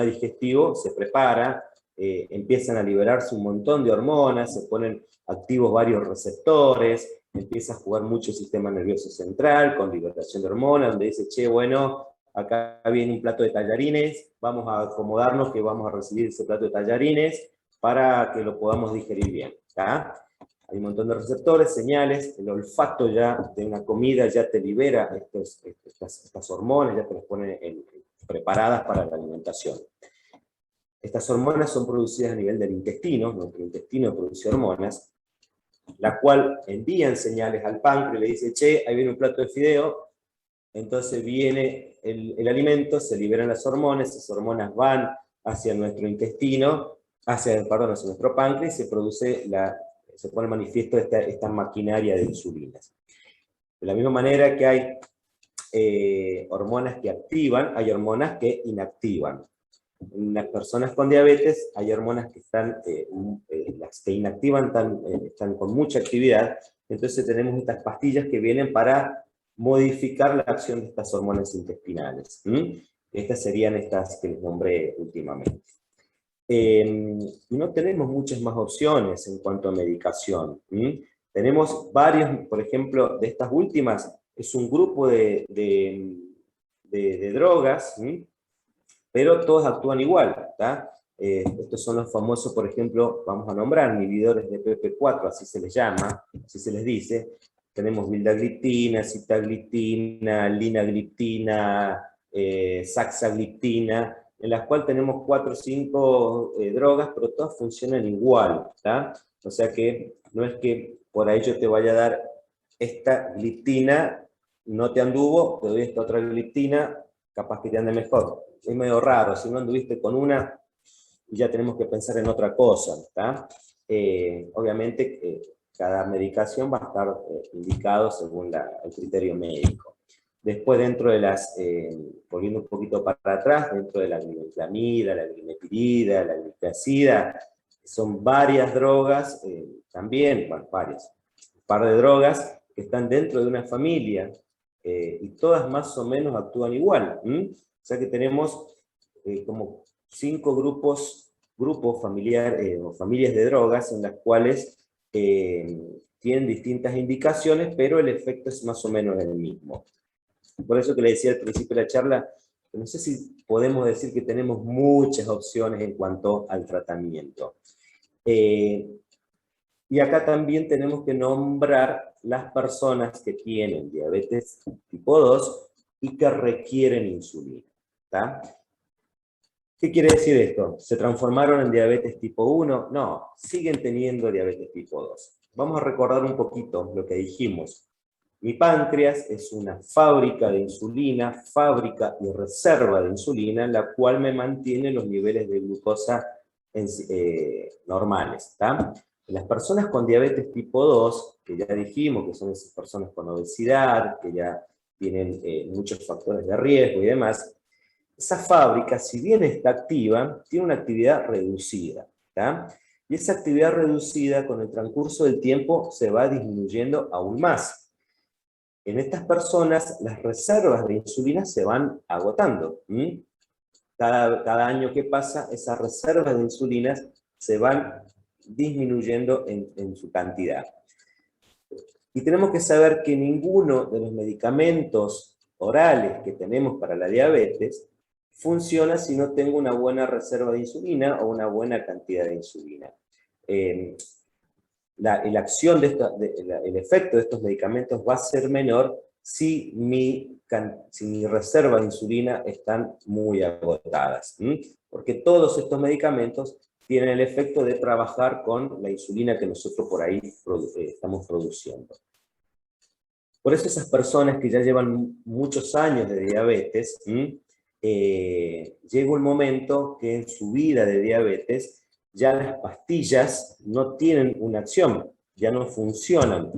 digestivo se prepara, empiezan a liberarse un montón de hormonas, se ponen activos varios receptores, empieza a jugar mucho el sistema nervioso central con liberación de hormonas, donde dice, che, bueno, acá viene un plato de tallarines, vamos a acomodarnos que vamos a recibir ese plato de tallarines para que lo podamos digerir bien. ¿Tá? Hay un montón de receptores, señales, el olfato ya de una comida ya te libera estas hormonas, ya te las pone preparadas para la alimentación. Estas hormonas son producidas a nivel del intestino, nuestro intestino produce hormonas, la cual envían señales al páncreas y le dice, che, ahí viene un plato de fideo, entonces viene el alimento, se liberan las hormonas, esas hormonas van hacia nuestro intestino, hacia nuestro páncreas y se pone manifiesto esta maquinaria de insulinas. De la misma manera que hay hormonas que activan, hay hormonas que inactivan. En las personas con diabetes hay hormonas que las que inactivan están con mucha actividad, entonces tenemos estas pastillas que vienen para modificar la acción de estas hormonas intestinales. Estas serían estas que les nombré últimamente. No tenemos muchas más opciones en cuanto a medicación. Tenemos varios, por ejemplo, de estas últimas, es un grupo de drogas, pero todos actúan igual. Estos son los famosos, por ejemplo, vamos a nombrar, inhibidores de PP4, así se les llama, así se les dice. Tenemos vildagliptina, sitagliptina, linagliptina, saxagliptina, en las cuales tenemos 4 o 5 drogas, pero todas funcionan igual. O sea que no es que por ahí yo te vaya a dar esta gliptina, no te anduvo, te doy esta otra gliptina, capaz que te ande mejor. Es medio raro, si no anduviste con una, ya tenemos que pensar en otra cosa. Obviamente, cada medicación va a estar indicado según el criterio médico. Después, dentro de volviendo un poquito para atrás, dentro de la glibenclamida, la glimetirida, la gliprazida, son varias drogas, también, bueno, varias, un par de drogas que están dentro de una familia, y todas más o menos actúan igual. O sea que tenemos como 5 grupos familiares o familias de drogas en las cuales tienen distintas indicaciones, pero el efecto es más o menos el mismo. Por eso que le decía al principio de la charla, que no sé si podemos decir que tenemos muchas opciones en cuanto al tratamiento. Y acá también tenemos que nombrar las personas que tienen diabetes tipo 2 y que requieren insulina. ¿Qué quiere decir esto? ¿Se transformaron en diabetes tipo 1? No, siguen teniendo diabetes tipo 2. Vamos a recordar un poquito lo que dijimos. Mi páncreas es una fábrica de insulina, fábrica y reserva de insulina, la cual me mantiene los niveles de glucosa normales. Las personas con diabetes tipo 2, que ya dijimos que son esas personas con obesidad, que ya tienen muchos factores de riesgo y demás, esa fábrica, si bien está activa, tiene una actividad reducida. Y esa actividad reducida, con el transcurso del tiempo, se va disminuyendo aún más. En estas personas, las reservas de insulina se van agotando. Cada año que pasa, esas reservas de insulina se van disminuyendo en su cantidad. Y tenemos que saber que ninguno de los medicamentos orales que tenemos para la diabetes funciona si no tengo una buena reserva de insulina o una buena cantidad de insulina. La acción el efecto de estos medicamentos va a ser menor si mi reserva de insulina están muy agotadas. Porque todos estos medicamentos tienen el efecto de trabajar con la insulina que nosotros por ahí estamos produciendo. Por eso esas personas que ya llevan muchos años de diabetes, llega un momento que en su vida de diabetes ya las pastillas no tienen una acción, ya no funcionan.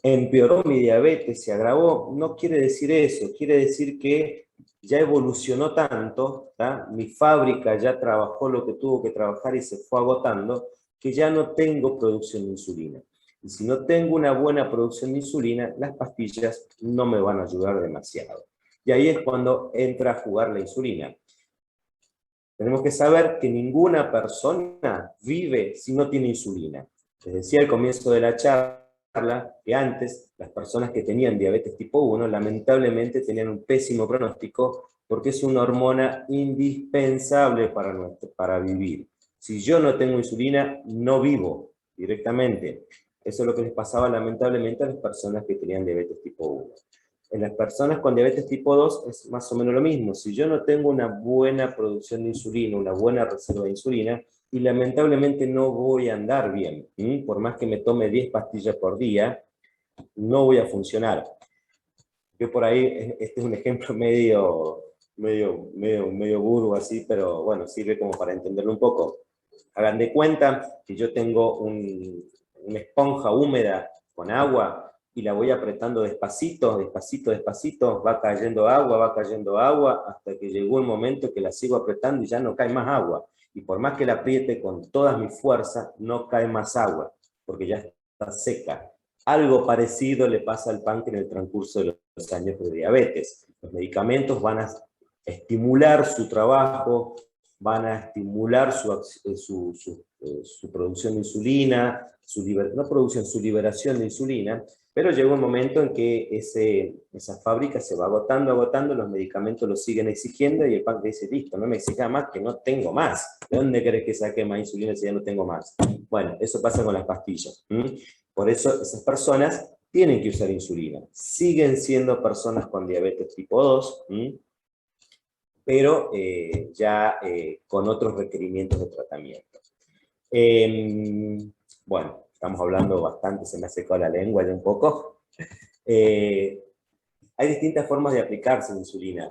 Empeoró mi diabetes, se agravó, no quiere decir eso, quiere decir que ya evolucionó tanto, ¿tá? Mi fábrica ya trabajó lo que tuvo que trabajar y se fue agotando, que ya no tengo producción de insulina. Y si no tengo una buena producción de insulina, las pastillas no me van a ayudar demasiado. Y ahí es cuando entra a jugar la insulina. Tenemos que saber que ninguna persona vive si no tiene insulina. Les decía al comienzo de la charla que antes las personas que tenían diabetes tipo 1 lamentablemente tenían un pésimo pronóstico porque es una hormona indispensable para vivir. Si yo no tengo insulina, no vivo directamente. Eso es lo que les pasaba lamentablemente a las personas que tenían diabetes tipo 1. En las personas con diabetes tipo 2 es más o menos lo mismo. Si yo no tengo una buena producción de insulina, una buena reserva de insulina, y lamentablemente no voy a andar bien, por más que me tome 10 pastillas por día, no voy a funcionar. Yo por ahí, este es un ejemplo medio burdo así, pero bueno, sirve como para entenderlo un poco. Hagan de cuenta que yo tengo una esponja húmeda con agua y la voy apretando despacito, despacito, despacito, va cayendo agua, hasta que llegó un momento que la sigo apretando y ya no cae más agua. Y por más que la apriete con todas mis fuerzas, no cae más agua, porque ya está seca. Algo parecido le pasa al páncreas en el transcurso de los años de diabetes. Los medicamentos van a estimular su trabajo, van a estimular su producción de insulina, su liberación de insulina, pero llega un momento en que esa fábrica se va agotando, los medicamentos lo siguen exigiendo y el páncreas dice, listo, no me exija más, que no tengo más. ¿De dónde querés que saque más insulina si ya no tengo más? Bueno, eso pasa con las pastillas. Por eso esas personas tienen que usar insulina. Siguen siendo personas con diabetes tipo 2, pero ya con otros requerimientos de tratamiento. Bueno, estamos hablando bastante, se me ha secado la lengua ya un poco. Hay distintas formas de aplicarse la insulina.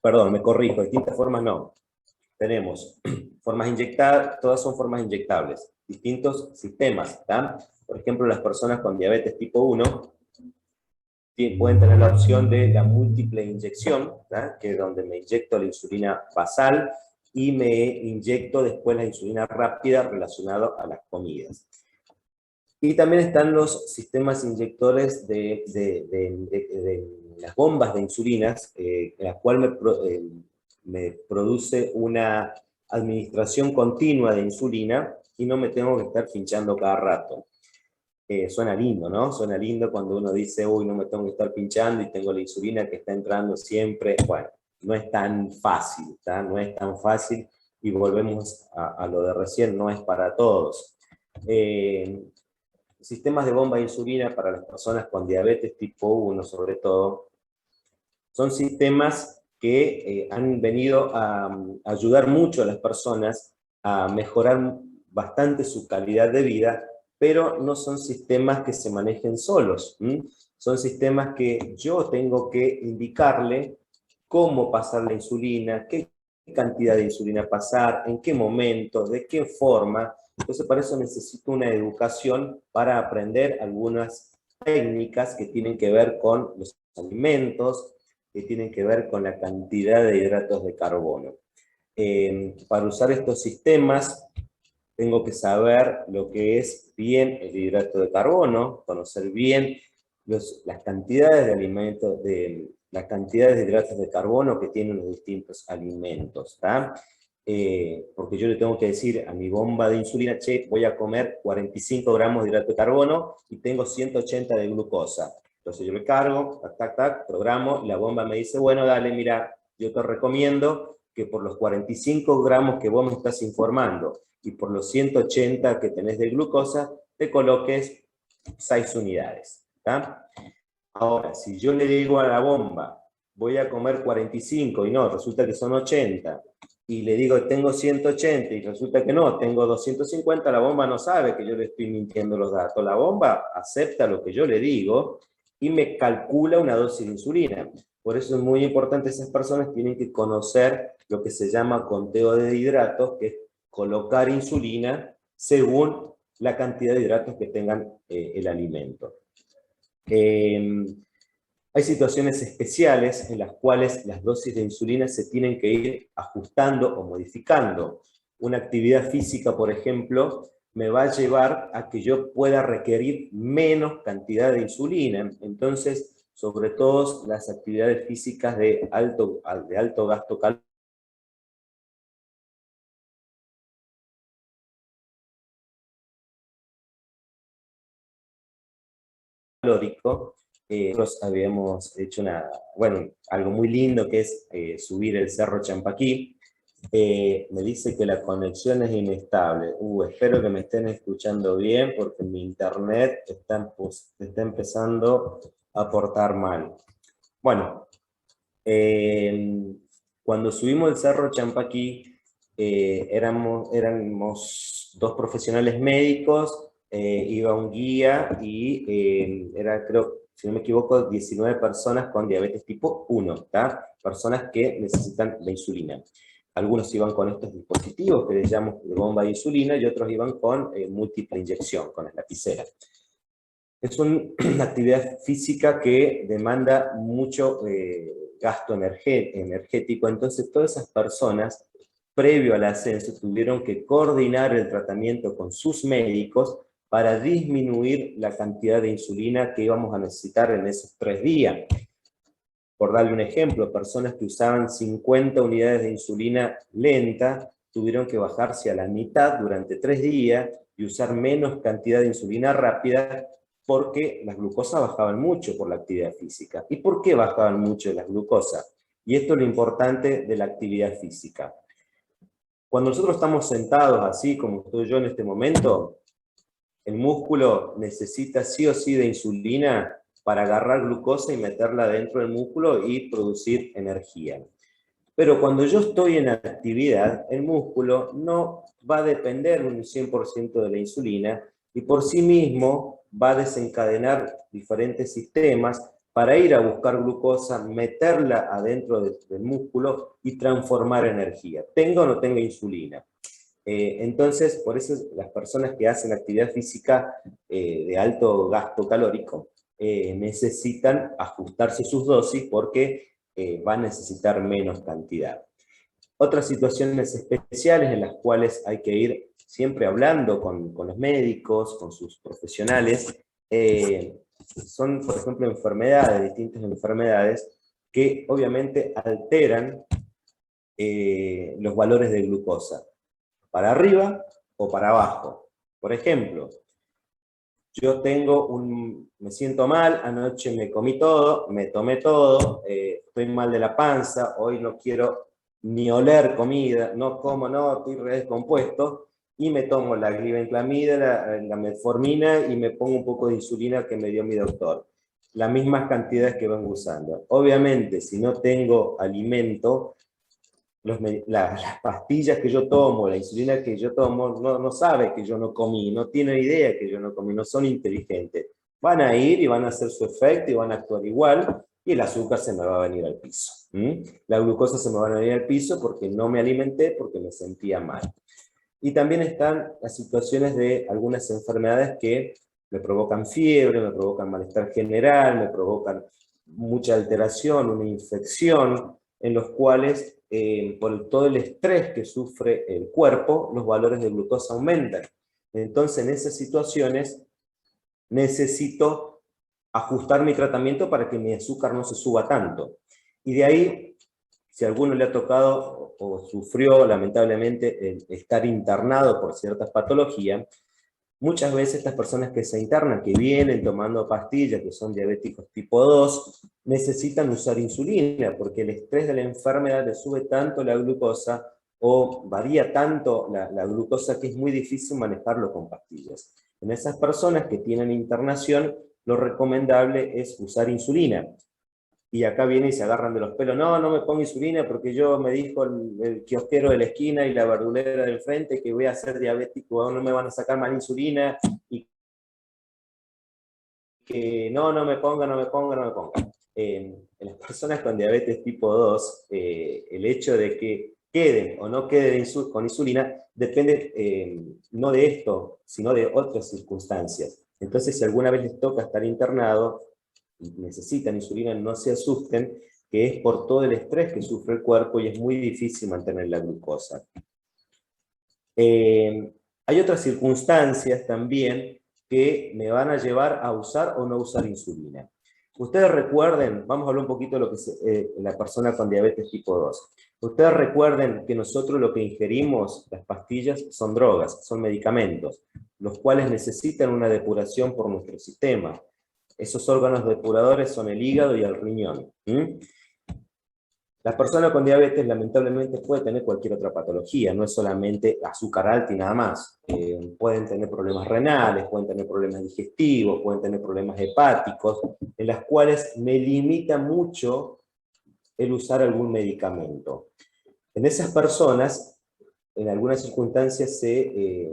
Perdón, me corrijo, distintas formas no. Tenemos formas inyectadas, todas son formas inyectables, distintos sistemas, ¿tá? Por ejemplo, las personas con diabetes tipo 1 pueden tener la opción de la múltiple inyección, ¿tá? Que es donde me inyecto la insulina basal y me inyecto después la insulina rápida relacionada a las comidas. Y también están los sistemas inyectores de las bombas de insulinas, en la cual me produce una administración continua de insulina y no me tengo que estar pinchando cada rato. Suena lindo, ¿no? Suena lindo cuando uno dice, uy, no me tengo que estar pinchando y tengo la insulina que está entrando siempre. Bueno, no es tan fácil, ¿tá? No es tan fácil y volvemos a lo de recién, no es para todos. Sistemas de bomba de insulina para las personas con diabetes tipo 1, sobre todo, son sistemas que han venido a ayudar mucho a las personas a mejorar bastante su calidad de vida, pero no son sistemas que se manejen solos. Son sistemas que yo tengo que indicarle cómo pasar la insulina, qué cantidad de insulina pasar, en qué momento, de qué forma. Entonces, para eso necesito una educación para aprender algunas técnicas que tienen que ver con los alimentos, que tienen que ver con la cantidad de hidratos de carbono. Para usar estos sistemas, tengo que saber lo que es bien el hidrato de carbono, conocer bien las cantidades de alimentos, las cantidades de hidratos de carbono que tienen los distintos alimentos, ¿tá? Porque yo le tengo que decir a mi bomba de insulina, che, voy a comer 45 gramos de hidrato de carbono y tengo 180 de glucosa. Entonces yo le cargo, tac, tac, tac, programo, y la bomba me dice, bueno, dale, mira, yo te recomiendo que por los 45 gramos que vos me estás informando y por los 180 que tenés de glucosa, te coloques 6 unidades. ¿Tá? Ahora, si yo le digo a la bomba, voy a comer 45 y no, resulta que son 80, y le digo tengo 180 y resulta que no, tengo 250, la bomba no sabe que yo le estoy mintiendo los datos. La bomba acepta lo que yo le digo y me calcula una dosis de insulina. Por eso es muy importante, esas personas tienen que conocer lo que se llama conteo de hidratos, que es colocar insulina según la cantidad de hidratos que tengan el alimento. Hay situaciones especiales en las cuales las dosis de insulina se tienen que ir ajustando o modificando. Una actividad física, por ejemplo, me va a llevar a que yo pueda requerir menos cantidad de insulina. Entonces, sobre todo las actividades físicas de alto gasto calórico, nosotros habíamos hecho algo muy lindo que es subir el Cerro Champaquí. Me dice que la conexión es inestable. Espero que me estén escuchando bien porque mi internet está empezando a portar mal. Bueno, cuando subimos el Cerro Champaquí, éramos dos profesionales médicos, iba un guía y creo, si no me equivoco, 19 personas con diabetes tipo 1, ¿tá? Personas que necesitan la insulina. Algunos iban con estos dispositivos que le llamamos de bomba de insulina y otros iban con múltiple inyección, con la lapicera. Es una actividad física que demanda mucho gasto energético, entonces todas esas personas, previo al ascenso, tuvieron que coordinar el tratamiento con sus médicos para disminuir la cantidad de insulina que íbamos a necesitar en esos 3 días. Por darle un ejemplo, personas que usaban 50 unidades de insulina lenta tuvieron que bajarse a la mitad durante 3 días y usar menos cantidad de insulina rápida porque las glucosas bajaban mucho por la actividad física. ¿Y por qué bajaban mucho las glucosas? Y esto es lo importante de la actividad física. Cuando nosotros estamos sentados así como estoy yo en este momento, el músculo necesita sí o sí de insulina para agarrar glucosa y meterla dentro del músculo y producir energía. Pero cuando yo estoy en actividad, el músculo no va a depender un 100% de la insulina y por sí mismo va a desencadenar diferentes sistemas para ir a buscar glucosa, meterla adentro del músculo y transformar energía, tenga o no tenga insulina. Entonces, por eso las personas que hacen actividad física de alto gasto calórico necesitan ajustarse sus dosis porque va a necesitar menos cantidad. Otras situaciones especiales en las cuales hay que ir siempre hablando con los médicos, con sus profesionales, son, por ejemplo, distintas enfermedades que obviamente alteran los valores de glucosa, para arriba o para abajo. Por ejemplo, yo me siento mal, anoche me comí todo, me tomé todo, estoy mal de la panza, hoy no quiero ni oler comida, no como, no, estoy re descompuesto, y me tomo la glibenclamida, la metformina, y me pongo un poco de insulina que me dio mi doctor. Las mismas cantidades que vengo usando. Obviamente, si no tengo alimento, las pastillas que yo tomo, la insulina que yo tomo, no sabe que yo no comí, no tiene idea que yo no comí, no son inteligentes. Van a ir y van a hacer su efecto y van a actuar igual, y el azúcar se me va a venir al piso. La glucosa se me va a venir al piso porque no me alimenté, porque me sentía mal. Y también están las situaciones de algunas enfermedades que me provocan fiebre, me provocan malestar general, me provocan mucha alteración, una infección, en los cuales por todo el estrés que sufre el cuerpo, los valores de glucosa aumentan. Entonces, en esas situaciones, necesito ajustar mi tratamiento para que mi azúcar no se suba tanto. Y de ahí, si a alguno le ha tocado o sufrió lamentablemente el estar internado por ciertas patologías, muchas veces estas personas que se internan, que vienen tomando pastillas, que son diabéticos tipo 2, necesitan usar insulina, porque el estrés de la enfermedad les sube tanto la glucosa, o varía tanto la glucosa, que es muy difícil manejarlo con pastillas. En esas personas que tienen internación, lo recomendable es usar insulina. y acá vienen y se agarran de los pelos, no, no me pongo insulina porque yo me dijo el kiosquero de la esquina y la verdulera del frente que voy a ser diabético, no me van a sacar más insulina, y que no, no me ponga, no me ponga, no me ponga. En las personas con diabetes tipo 2, el hecho de que queden o no queden con insulina depende no de esto, sino de otras circunstancias. Entonces, si alguna vez les toca estar internado y necesitan insulina, no se asusten, que es por todo el estrés que sufre el cuerpo y es muy difícil mantener la glucosa. Hay otras circunstancias también que me van a llevar a usar o no usar insulina. Ustedes recuerden, vamos a hablar un poquito de lo que es la persona con diabetes tipo 2. Ustedes recuerden que nosotros lo que ingerimos, las pastillas, son drogas, son medicamentos, los cuales necesitan una depuración por nuestro sistema. Esos órganos depuradores son el hígado y el riñón. La persona con diabetes lamentablemente puede tener cualquier otra patología, no es solamente azúcar alta y nada más. Pueden tener problemas renales, pueden tener problemas digestivos, pueden tener problemas hepáticos, en las cuales me limita mucho el usar algún medicamento. En esas personas, en algunas circunstancias se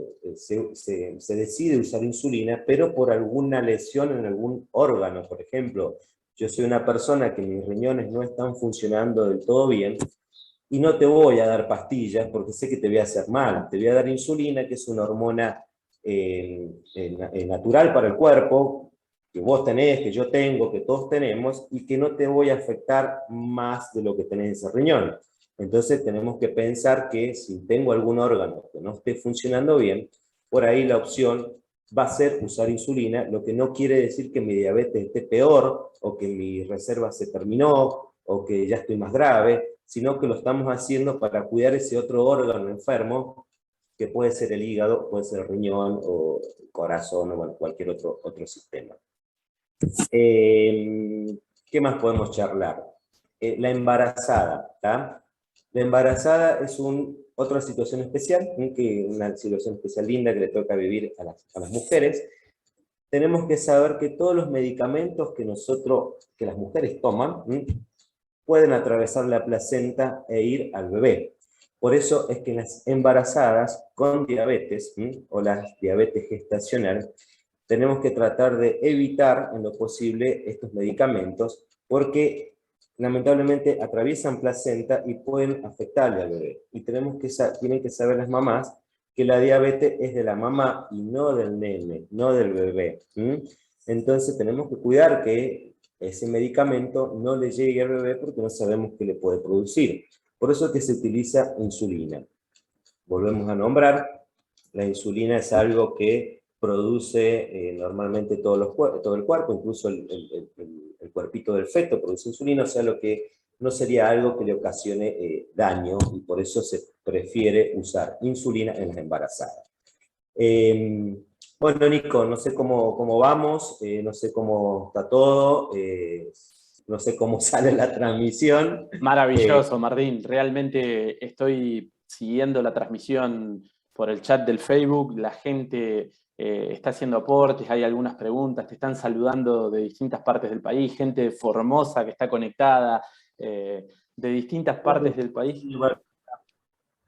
decide usar insulina, pero por alguna lesión en algún órgano. Por ejemplo, yo soy una persona que mis riñones no están funcionando del todo bien, y no te voy a dar pastillas porque sé que te voy a hacer mal. Te voy a dar insulina, que es una hormona natural para el cuerpo, que vos tenés, que yo tengo, que todos tenemos, y que no te voy a afectar más de lo que tenés en ese riñón. Entonces tenemos que pensar que si tengo algún órgano que no esté funcionando bien, por ahí la opción va a ser usar insulina, lo que no quiere decir que mi diabetes esté peor, o que mi reserva se terminó, o que ya estoy más grave, sino que lo estamos haciendo para cuidar ese otro órgano enfermo, que puede ser el hígado, puede ser el riñón, o el corazón, o bueno, cualquier otro sistema. ¿Qué más podemos charlar? La embarazada, ¿tá? La embarazada es otra situación especial, una situación especial linda que le toca vivir a las mujeres. Tenemos que saber que todos los medicamentos que las mujeres toman, pueden atravesar la placenta e ir al bebé. Por eso es que las embarazadas con diabetes, o las diabetes gestacional, tenemos que tratar de evitar en lo posible estos medicamentos, porque lamentablemente atraviesan placenta y pueden afectarle al bebé. Y tienen que saber las mamás que la diabetes es de la mamá y no del nene, no del bebé. Entonces tenemos que cuidar que ese medicamento no le llegue al bebé, porque no sabemos qué le puede producir. Por eso es que se utiliza insulina. Volvemos a nombrar, la insulina es algo que produce normalmente todo el cuerpo, incluso el cuerpito del feto produce insulina, o sea, lo que no sería algo que le ocasione daño, y por eso se prefiere usar insulina en las embarazadas. Bueno, Nico, no sé cómo vamos, no sé cómo está todo, no sé cómo sale la transmisión. Maravilloso, Martín. Realmente estoy siguiendo la transmisión por el chat del Facebook. La gente está haciendo aportes, hay algunas preguntas, te están saludando de distintas partes del país, gente de Formosa que está conectada, de distintas partes del país.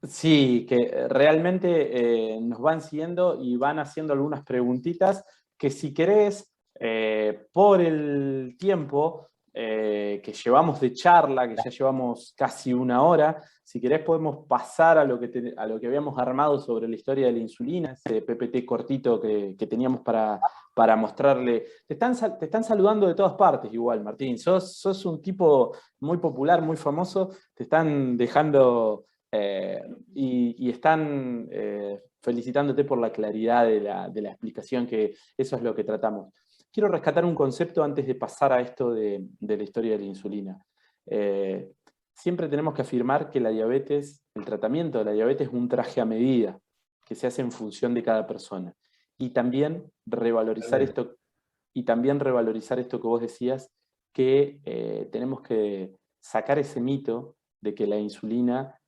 Sí, que realmente nos van siguiendo y van haciendo algunas preguntitas que, si querés, por el tiempo que llevamos de charla, que ya llevamos casi una hora, si querés podemos pasar a lo que habíamos armado sobre la historia de la insulina, ese PPT cortito que teníamos para mostrarle. Te están saludando de todas partes igual, Martín. Sos un tipo muy popular, muy famoso. Te están dejando... y están felicitándote por la claridad de la explicación, que eso es lo que tratamos. Quiero rescatar un concepto antes de pasar a esto de la historia de la insulina. Siempre tenemos que afirmar que el tratamiento de la diabetes es un traje a medida, que se hace en función de cada persona. Y también revalorizar esto que vos decías, que tenemos que sacar ese mito de que la insulina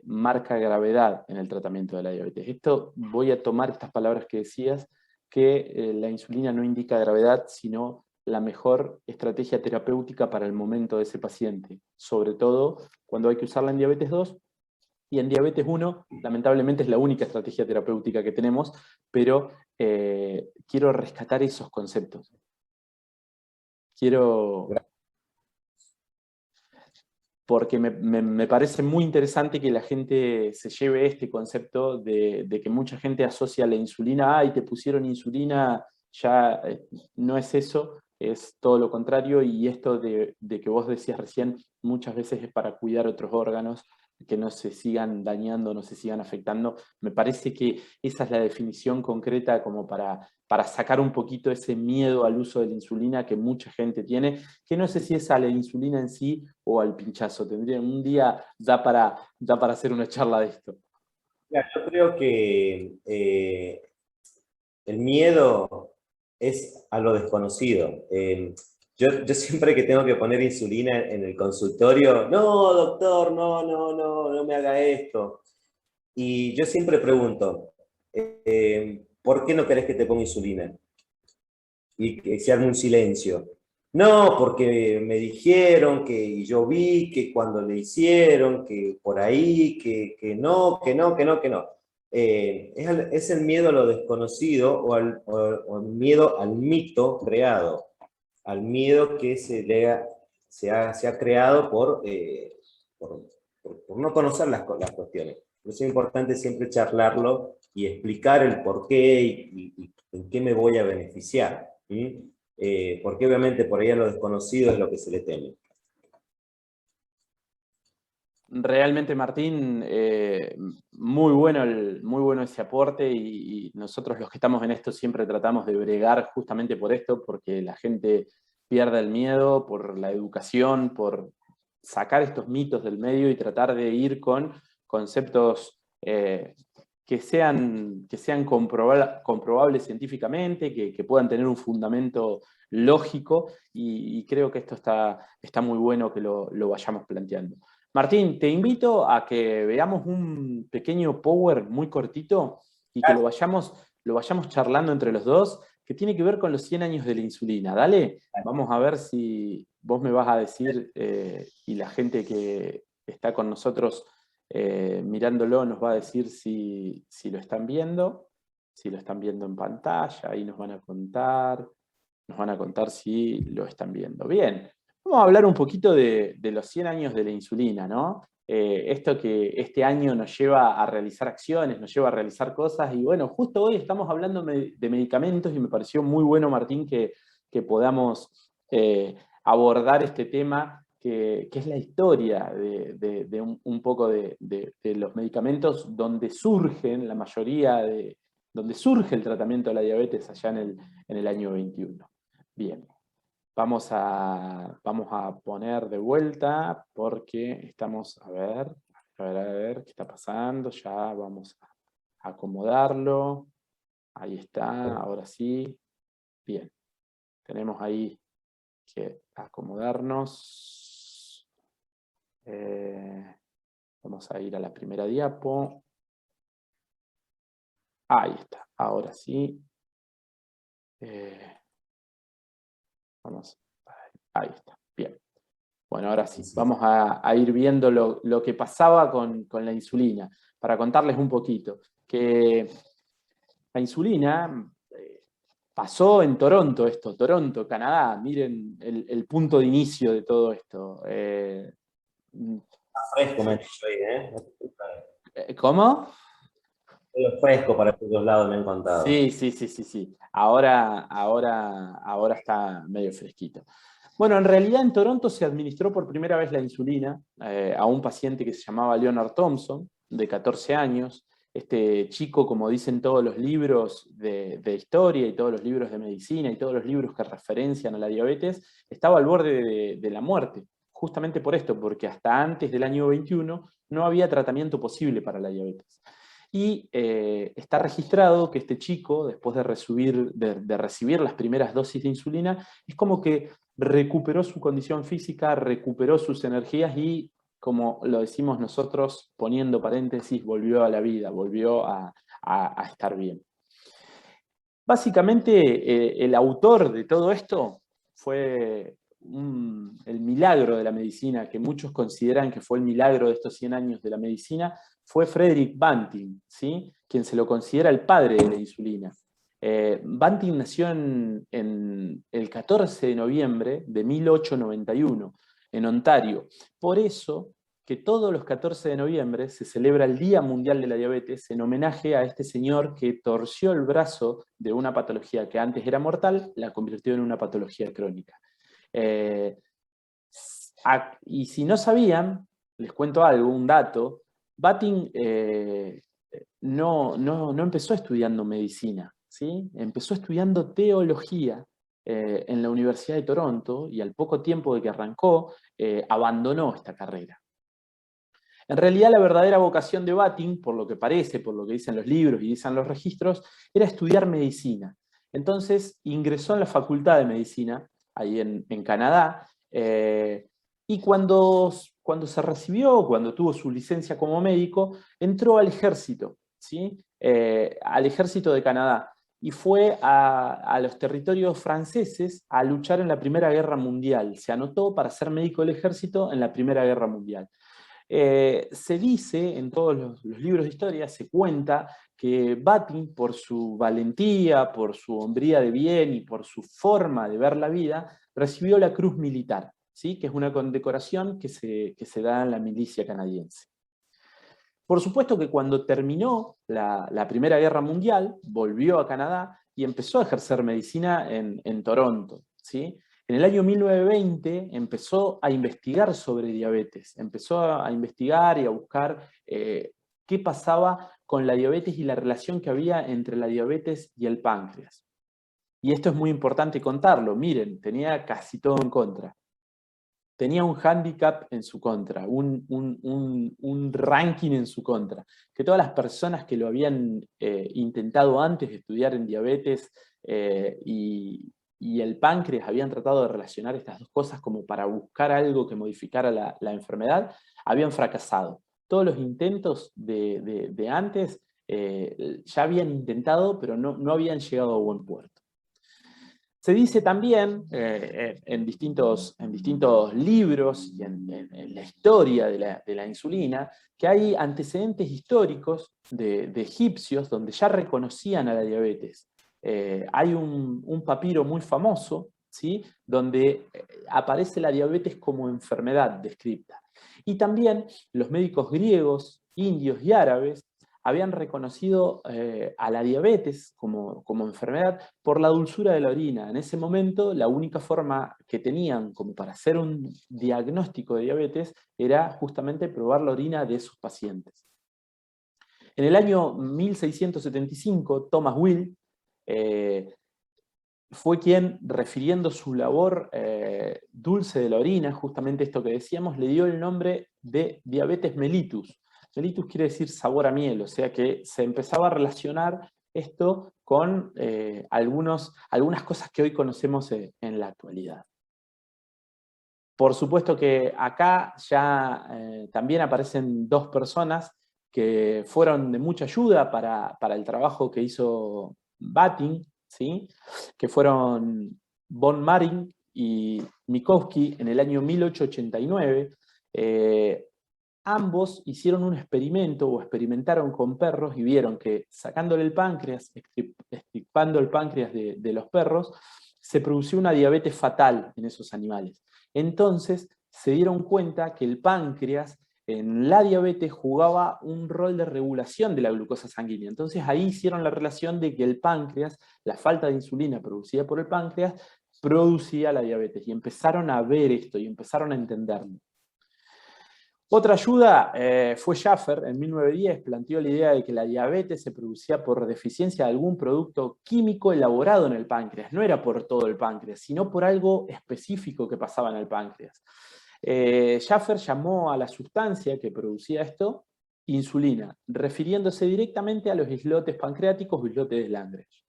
marca gravedad en el tratamiento de la diabetes. Voy a tomar estas palabras que decías, que la insulina no indica gravedad, sino la mejor estrategia terapéutica para el momento de ese paciente, sobre todo cuando hay que usarla en diabetes 2, y en diabetes 1, lamentablemente es la única estrategia terapéutica que tenemos, pero quiero rescatar esos conceptos. Porque me parece muy interesante que la gente se lleve este concepto de que mucha gente asocia la insulina, y te pusieron insulina, ya no es eso, es todo lo contrario, y esto de que vos decías recién, muchas veces es para cuidar otros órganos, que no se sigan dañando, no se sigan afectando. Me parece que esa es la definición concreta como para sacar un poquito ese miedo al uso de la insulina que mucha gente tiene, que no sé si es a la insulina en sí o al pinchazo. Un día da para hacer una charla de esto. Ya, yo creo que el miedo es a lo desconocido. Yo siempre que tengo que poner insulina en el consultorio, no, doctor, no me haga esto. Y yo siempre pregunto, ¿por qué no querés que te ponga insulina? Y que se arme un silencio. No, porque me dijeron que yo vi que cuando le hicieron, que por ahí, que no. Es el miedo a lo desconocido o el miedo al mito creado, al miedo que se ha creado por no conocer las cuestiones. Por eso es importante siempre charlarlo y explicar el por qué y en qué me voy a beneficiar. Porque obviamente por ahí a lo desconocido es lo que se le teme. Realmente, Martín, muy bueno ese aporte, y nosotros los que estamos en esto siempre tratamos de bregar justamente por esto, porque la gente pierde el miedo, por la educación, por sacar estos mitos del medio y tratar de ir con conceptos que sean comprobables científicamente, que puedan tener un fundamento lógico, y creo que esto está muy bueno que lo vayamos planteando. Martín, te invito a que veamos un pequeño power muy cortito y que lo vayamos charlando entre los dos, que tiene que ver con los 100 años de la insulina. Dale, vamos a ver si vos me vas a decir, y la gente que está con nosotros mirándolo nos va a decir si lo están viendo, si lo están viendo en pantalla, ahí nos van a contar si lo están viendo. Bien. Vamos a hablar un poquito de los 100 años de la insulina, ¿no? Esto que este año nos lleva a realizar acciones, nos lleva a realizar cosas, y bueno, justo hoy estamos hablando de medicamentos, y me pareció muy bueno, Martín, que podamos abordar este tema, que es la historia de un poco de los medicamentos, donde surgen la mayoría donde surge el tratamiento de la diabetes allá en el año 21. Bien. Vamos a poner de vuelta porque estamos, a ver qué está pasando. Ya vamos a acomodarlo. Ahí está, ahora sí. Bien, tenemos ahí que acomodarnos. Vamos a ir a la primera diapo. Ahí está, ahora sí. Ahí está, bien. Bueno, ahora sí, vamos a ir viendo lo que pasaba con la insulina, para contarles un poquito. Que la insulina pasó en Toronto, Toronto, Canadá. Miren el punto de inicio de todo esto. Fresco, me han dicho ahí, ¿Cómo? Todo fresco para todos lados, me han contado. Sí. Ahora está medio fresquito. Bueno, en realidad en Toronto se administró por primera vez la insulina a un paciente que se llamaba Leonard Thompson, de 14 años. Este chico, como dicen todos los libros de historia y todos los libros de medicina y todos los libros que referencian a la diabetes, estaba al borde de la muerte, justamente por esto, porque hasta antes del año 21 no había tratamiento posible para la diabetes. Y está registrado que este chico, después de recibir las primeras dosis de insulina, es como que recuperó su condición física, recuperó sus energías y, como lo decimos nosotros, poniendo paréntesis, volvió a la vida, volvió a estar bien. Básicamente, el autor de todo esto fue el milagro de la medicina, que muchos consideran que fue el milagro de estos 100 años de la medicina, fue Frederick Banting, ¿sí? Quien se lo considera el padre de la insulina. Banting nació en el 14 de noviembre de 1891 en Ontario. Por eso que todos los 14 de noviembre se celebra el Día Mundial de la Diabetes en homenaje a este señor que torció el brazo de una patología que antes era mortal, la convirtió en una patología crónica. Y si no sabían, les cuento algo, un dato. Banting no empezó estudiando medicina, ¿sí? Empezó estudiando teología en la Universidad de Toronto, y al poco tiempo de que arrancó, abandonó esta carrera. En realidad, la verdadera vocación de Banting, por lo que parece, por lo que dicen los libros y dicen los registros, era estudiar medicina. Entonces ingresó en la Facultad de Medicina, ahí en Canadá, y cuando se recibió, cuando tuvo su licencia como médico, entró al ejército, ¿sí? Al ejército de Canadá, y fue a los territorios franceses a luchar en la Primera Guerra Mundial. Se anotó para ser médico del ejército en la Primera Guerra Mundial. Se dice, en todos los libros de historia, se cuenta que Banting, por su valentía, por su hombría de bien y por su forma de ver la vida, recibió la Cruz Militar, ¿sí? Que es una condecoración que se da en la milicia canadiense. Por supuesto que cuando terminó la Primera Guerra Mundial, volvió a Canadá y empezó a ejercer medicina en Toronto, ¿sí? En el año 1920 empezó a investigar sobre diabetes, empezó a investigar y a buscar qué pasaba con la diabetes y la relación que había entre la diabetes y el páncreas. Y esto es muy importante contarlo. Miren, tenía casi todo en contra. Tenía un hándicap en su contra, un ranking en su contra, que todas las personas que lo habían intentado antes de estudiar en diabetes y el páncreas habían tratado de relacionar estas dos cosas como para buscar algo que modificara la enfermedad, habían fracasado. Todos los intentos de antes ya habían intentado, pero no habían llegado a buen puerto. Se dice también en distintos libros y en la historia de la insulina, que hay antecedentes históricos de egipcios donde ya reconocían a la diabetes. Hay un papiro muy famoso, ¿sí? Donde aparece la diabetes como enfermedad descrita. Y también los médicos griegos, indios y árabes habían reconocido a la diabetes como enfermedad por la dulzura de la orina. En ese momento, la única forma que tenían como para hacer un diagnóstico de diabetes era justamente probar la orina de sus pacientes. En el año 1675, Thomas Will fue quien, refiriendo su labor dulce de la orina, justamente esto que decíamos, le dio el nombre de diabetes mellitus. Mellitus quiere decir sabor a miel, o sea que se empezaba a relacionar esto con algunas cosas que hoy conocemos en la actualidad. Por supuesto que acá ya también aparecen dos personas que fueron de mucha ayuda para el trabajo que hizo Banting, ¿sí? Que fueron von Maring y Minkowski en el año 1889. Ambos hicieron un experimento o experimentaron con perros y vieron que sacándole el páncreas, extirpando el páncreas de los perros, se produció una diabetes fatal en esos animales. Entonces se dieron cuenta que el páncreas en la diabetes jugaba un rol de regulación de la glucosa sanguínea. Entonces ahí hicieron la relación de que el páncreas, la falta de insulina producida por el páncreas, producía la diabetes. Y empezaron a ver esto y empezaron a entenderlo. Otra ayuda fue Schaffer, en 1910, planteó la idea de que la diabetes se producía por deficiencia de algún producto químico elaborado en el páncreas. No era por todo el páncreas, sino por algo específico que pasaba en el páncreas. Schaffer llamó a la sustancia que producía esto insulina, refiriéndose directamente a los islotes pancreáticos o islotes de Langerhans.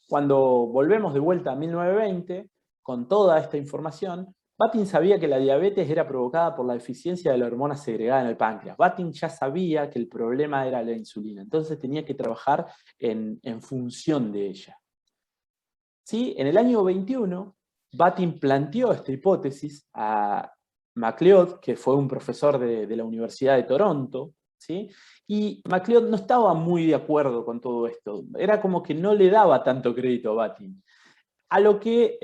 Cuando volvemos de vuelta a 1920, con toda esta información, Banting sabía que la diabetes era provocada por la deficiencia de la hormona segregada en el páncreas. Banting ya sabía que el problema era la insulina, entonces tenía que trabajar en función de ella. ¿sí? En el año 21, Batin planteó esta hipótesis a MacLeod, que fue un profesor de la Universidad de Toronto, ¿sí? Y MacLeod no estaba muy de acuerdo con todo esto. Era como que no le daba tanto crédito a Batin. A lo que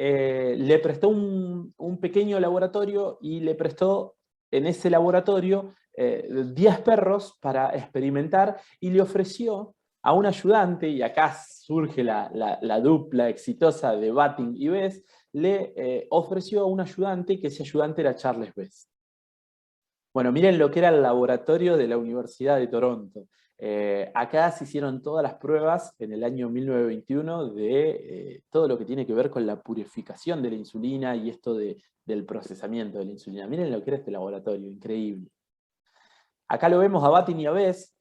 le prestó un pequeño laboratorio y le prestó en ese laboratorio 10 perros para experimentar y le ofreció a un ayudante, y acá surge la dupla exitosa de Batin y Bess, le ofreció a un ayudante que ese ayudante era Charles Bess. Bueno, miren lo que era el laboratorio de la Universidad de Toronto. Acá se hicieron todas las pruebas en el año 1921 de todo lo que tiene que ver con la purificación de la insulina y esto del procesamiento de la insulina. Miren lo que era este laboratorio, increíble. Acá lo vemos a Batin y a Bess.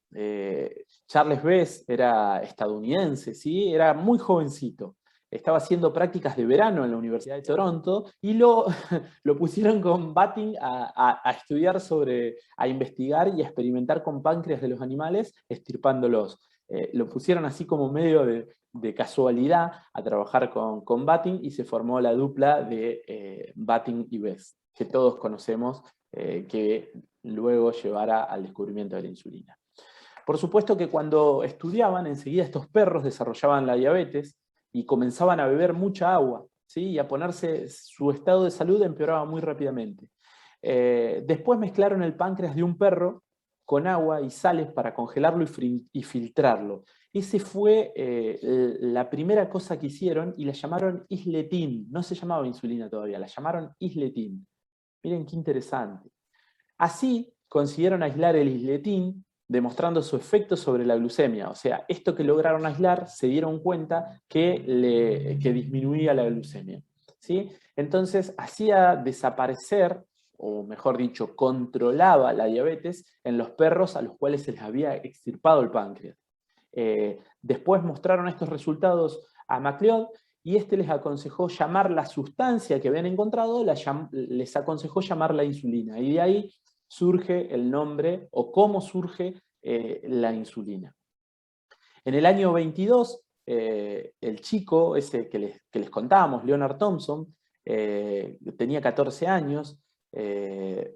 Charles Bess era estadounidense, ¿sí? Era muy jovencito. Estaba haciendo prácticas de verano en la Universidad de Toronto y lo pusieron con Batin a estudiar a investigar y a experimentar con páncreas de los animales, extirpándolos. Lo pusieron así como medio de casualidad a trabajar con Batin y se formó la dupla de Batin y Bess, que todos conocemos, que luego llevara al descubrimiento de la insulina. Por supuesto que cuando estudiaban, enseguida estos perros desarrollaban la diabetes y comenzaban a beber mucha agua, ¿sí? Y a ponerse, su estado de salud empeoraba muy rápidamente. Después mezclaron el páncreas de un perro con agua y sales para congelarlo y filtrarlo. Esa fue la primera cosa que hicieron y la llamaron isletín. No se llamaba insulina todavía, la llamaron isletín. Miren qué interesante. Así consiguieron aislar el isletín, demostrando su efecto sobre la glucemia. O sea, esto que lograron aislar, se dieron cuenta que disminuía la glucemia, ¿sí? Entonces, hacía desaparecer, o mejor dicho, controlaba la diabetes en los perros a los cuales se les había extirpado el páncreas. Después mostraron estos resultados a MacLeod y este les aconsejó llamar la sustancia que habían encontrado, les aconsejó llamarla insulina. Y de ahí surge el nombre, o cómo surge la insulina. En el año 22, el chico ese que les contábamos, Leonard Thompson, tenía 14 años,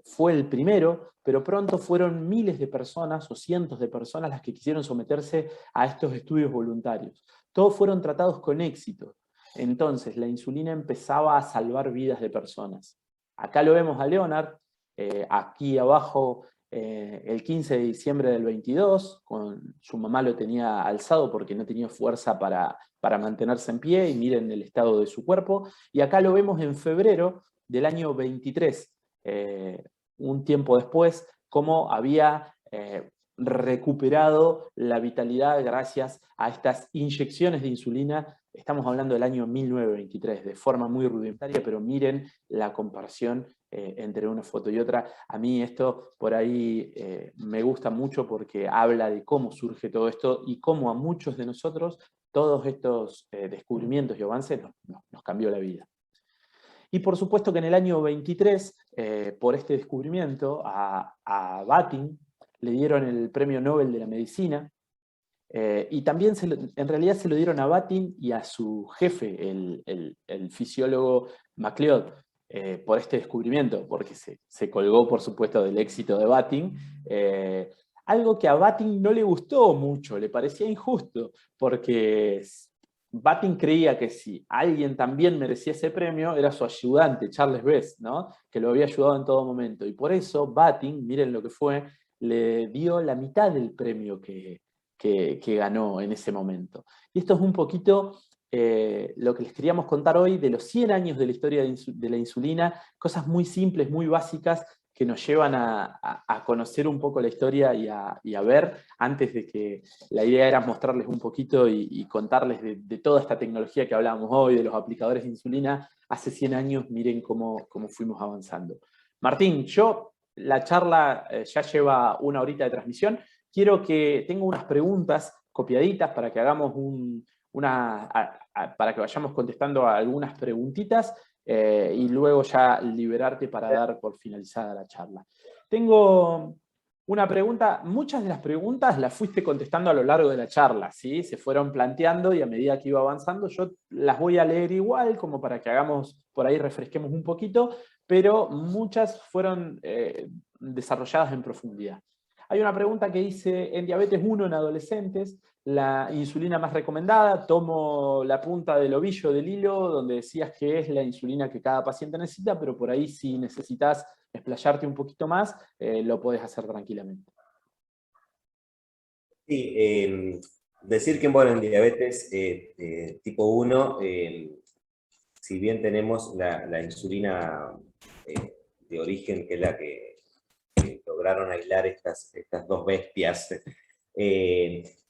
fue el primero, pero pronto fueron miles de personas o cientos de personas las que quisieron someterse a estos estudios voluntarios. Todos fueron tratados con éxito. Entonces la insulina empezaba a salvar vidas de personas. Acá lo vemos a Leonard, aquí abajo el 15 de diciembre del 22, su mamá lo tenía alzado porque no tenía fuerza para mantenerse en pie, y miren el estado de su cuerpo. Y acá lo vemos en febrero del año 23, un tiempo después, cómo había recuperado la vitalidad gracias a estas inyecciones de insulina. Estamos hablando del año 1923, de forma muy rudimentaria, pero miren la comparación entre una foto y otra. A mí esto por ahí me gusta mucho porque habla de cómo surge todo esto y cómo a muchos de nosotros todos estos descubrimientos y avances nos cambió la vida. Y por supuesto que en el año 23, por este descubrimiento, a Batin le dieron el Premio Nobel de la Medicina, y también en realidad se lo dieron a Batin y a su jefe, el fisiólogo MacLeod, por este descubrimiento, porque se colgó, por supuesto, del éxito de Batin. Algo que a Batin no le gustó mucho, le parecía injusto, porque Batin creía que si alguien también merecía ese premio, era su ayudante, Charles Bess, ¿no? Que lo había ayudado en todo momento. Y por eso Batin, miren lo que fue, le dio la mitad del premio que ganó en ese momento. Y esto es un poquito lo que les queríamos contar hoy de los 100 años de la historia de la insulina, cosas muy simples, muy básicas, que nos llevan a conocer un poco la historia y a ver, antes de que la idea era mostrarles un poquito y contarles de toda esta tecnología que hablábamos hoy, de los aplicadores de insulina, hace 100 años, miren cómo fuimos avanzando. Martín, la charla ya lleva una horita de transmisión. Tengo unas preguntas copiaditas para que hagamos para que vayamos contestando a algunas preguntitas y luego ya liberarte para dar por finalizada la charla. Tengo una pregunta, muchas de las preguntas las fuiste contestando a lo largo de la charla, ¿sí? Se fueron planteando y a medida que iba avanzando yo las voy a leer igual, como para que hagamos, por ahí refresquemos un poquito, pero muchas fueron desarrolladas en profundidad. Hay una pregunta que dice, en diabetes 1 en adolescentes, la insulina más recomendada, tomo la punta del ovillo del hilo, donde decías que es la insulina que cada paciente necesita, pero por ahí si necesitas explayarte un poquito más, lo podés hacer tranquilamente. Sí, decir que bueno, en diabetes tipo 1, si bien tenemos la insulina de origen, que es la que lograron aislar estas dos bestias,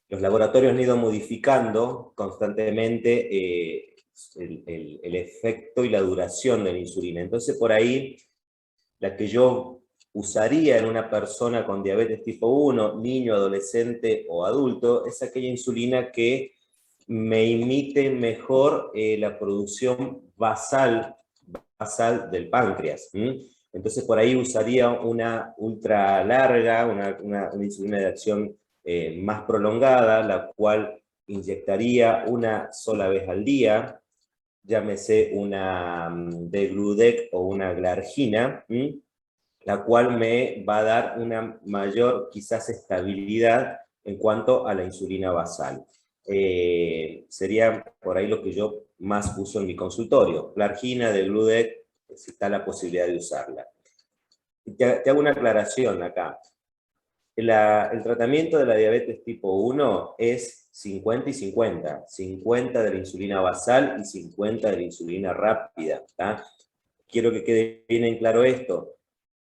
los laboratorios han ido modificando constantemente el efecto y la duración de la insulina. Entonces, por ahí, la que yo usaría en una persona con diabetes tipo 1, niño, adolescente o adulto, es aquella insulina que me imite mejor la producción basal del páncreas. Entonces por ahí usaría una ultra larga, una insulina de acción más prolongada, la cual inyectaría una sola vez al día, llámese una degludec o una glargina, la cual me va a dar una mayor quizás estabilidad en cuanto a la insulina basal. Sería por ahí lo que yo más uso en mi consultorio. Glargina, degludec, si está la posibilidad de usarla. Te hago una aclaración acá. El tratamiento de la diabetes tipo 1 es 50 y 50. 50 de la insulina basal y 50 de la insulina rápida. ¿Tá? Quiero que quede bien en claro esto.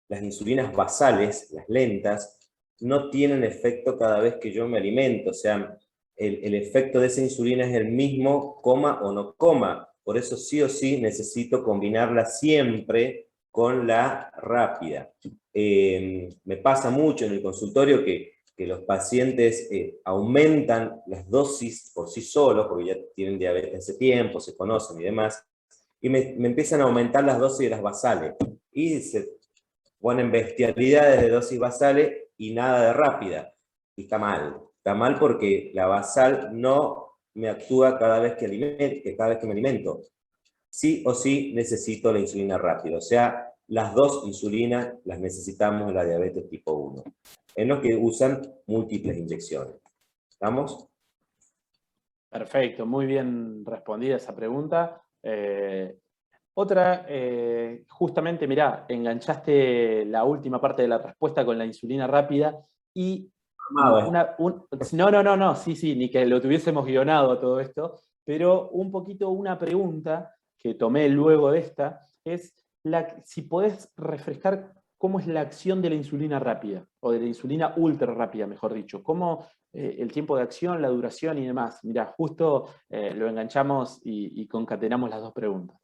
Las insulinas basales, las lentas, no tienen efecto cada vez que yo me alimento. O sea, el efecto de esa insulina es el mismo, coma o no coma. Por eso sí o sí necesito combinarla siempre con la rápida. Me pasa mucho en el consultorio que los pacientes aumentan las dosis por sí solos, porque ya tienen diabetes hace tiempo, se conocen y demás, y me empiezan a aumentar las dosis de las basales. Y se ponen bestialidades de dosis basales y nada de rápida. Y está mal. Está mal porque la basal no me actúa cada vez que me alimento. Sí o sí necesito la insulina rápida. O sea, las dos insulinas las necesitamos en la diabetes tipo 1. En los que usan múltiples inyecciones. ¿Estamos? Perfecto, muy bien respondida esa pregunta. Otra, justamente, mirá, enganchaste la última parte de la respuesta con la insulina rápida y no, sí, sí, ni que lo tuviésemos guionado todo esto, pero un poquito una pregunta que tomé luego de esta es si podés refrescar cómo es la acción de la insulina rápida, o de la insulina ultra rápida, mejor dicho. Cómo el tiempo de acción, la duración y demás. Mirá, justo lo enganchamos y concatenamos las dos preguntas.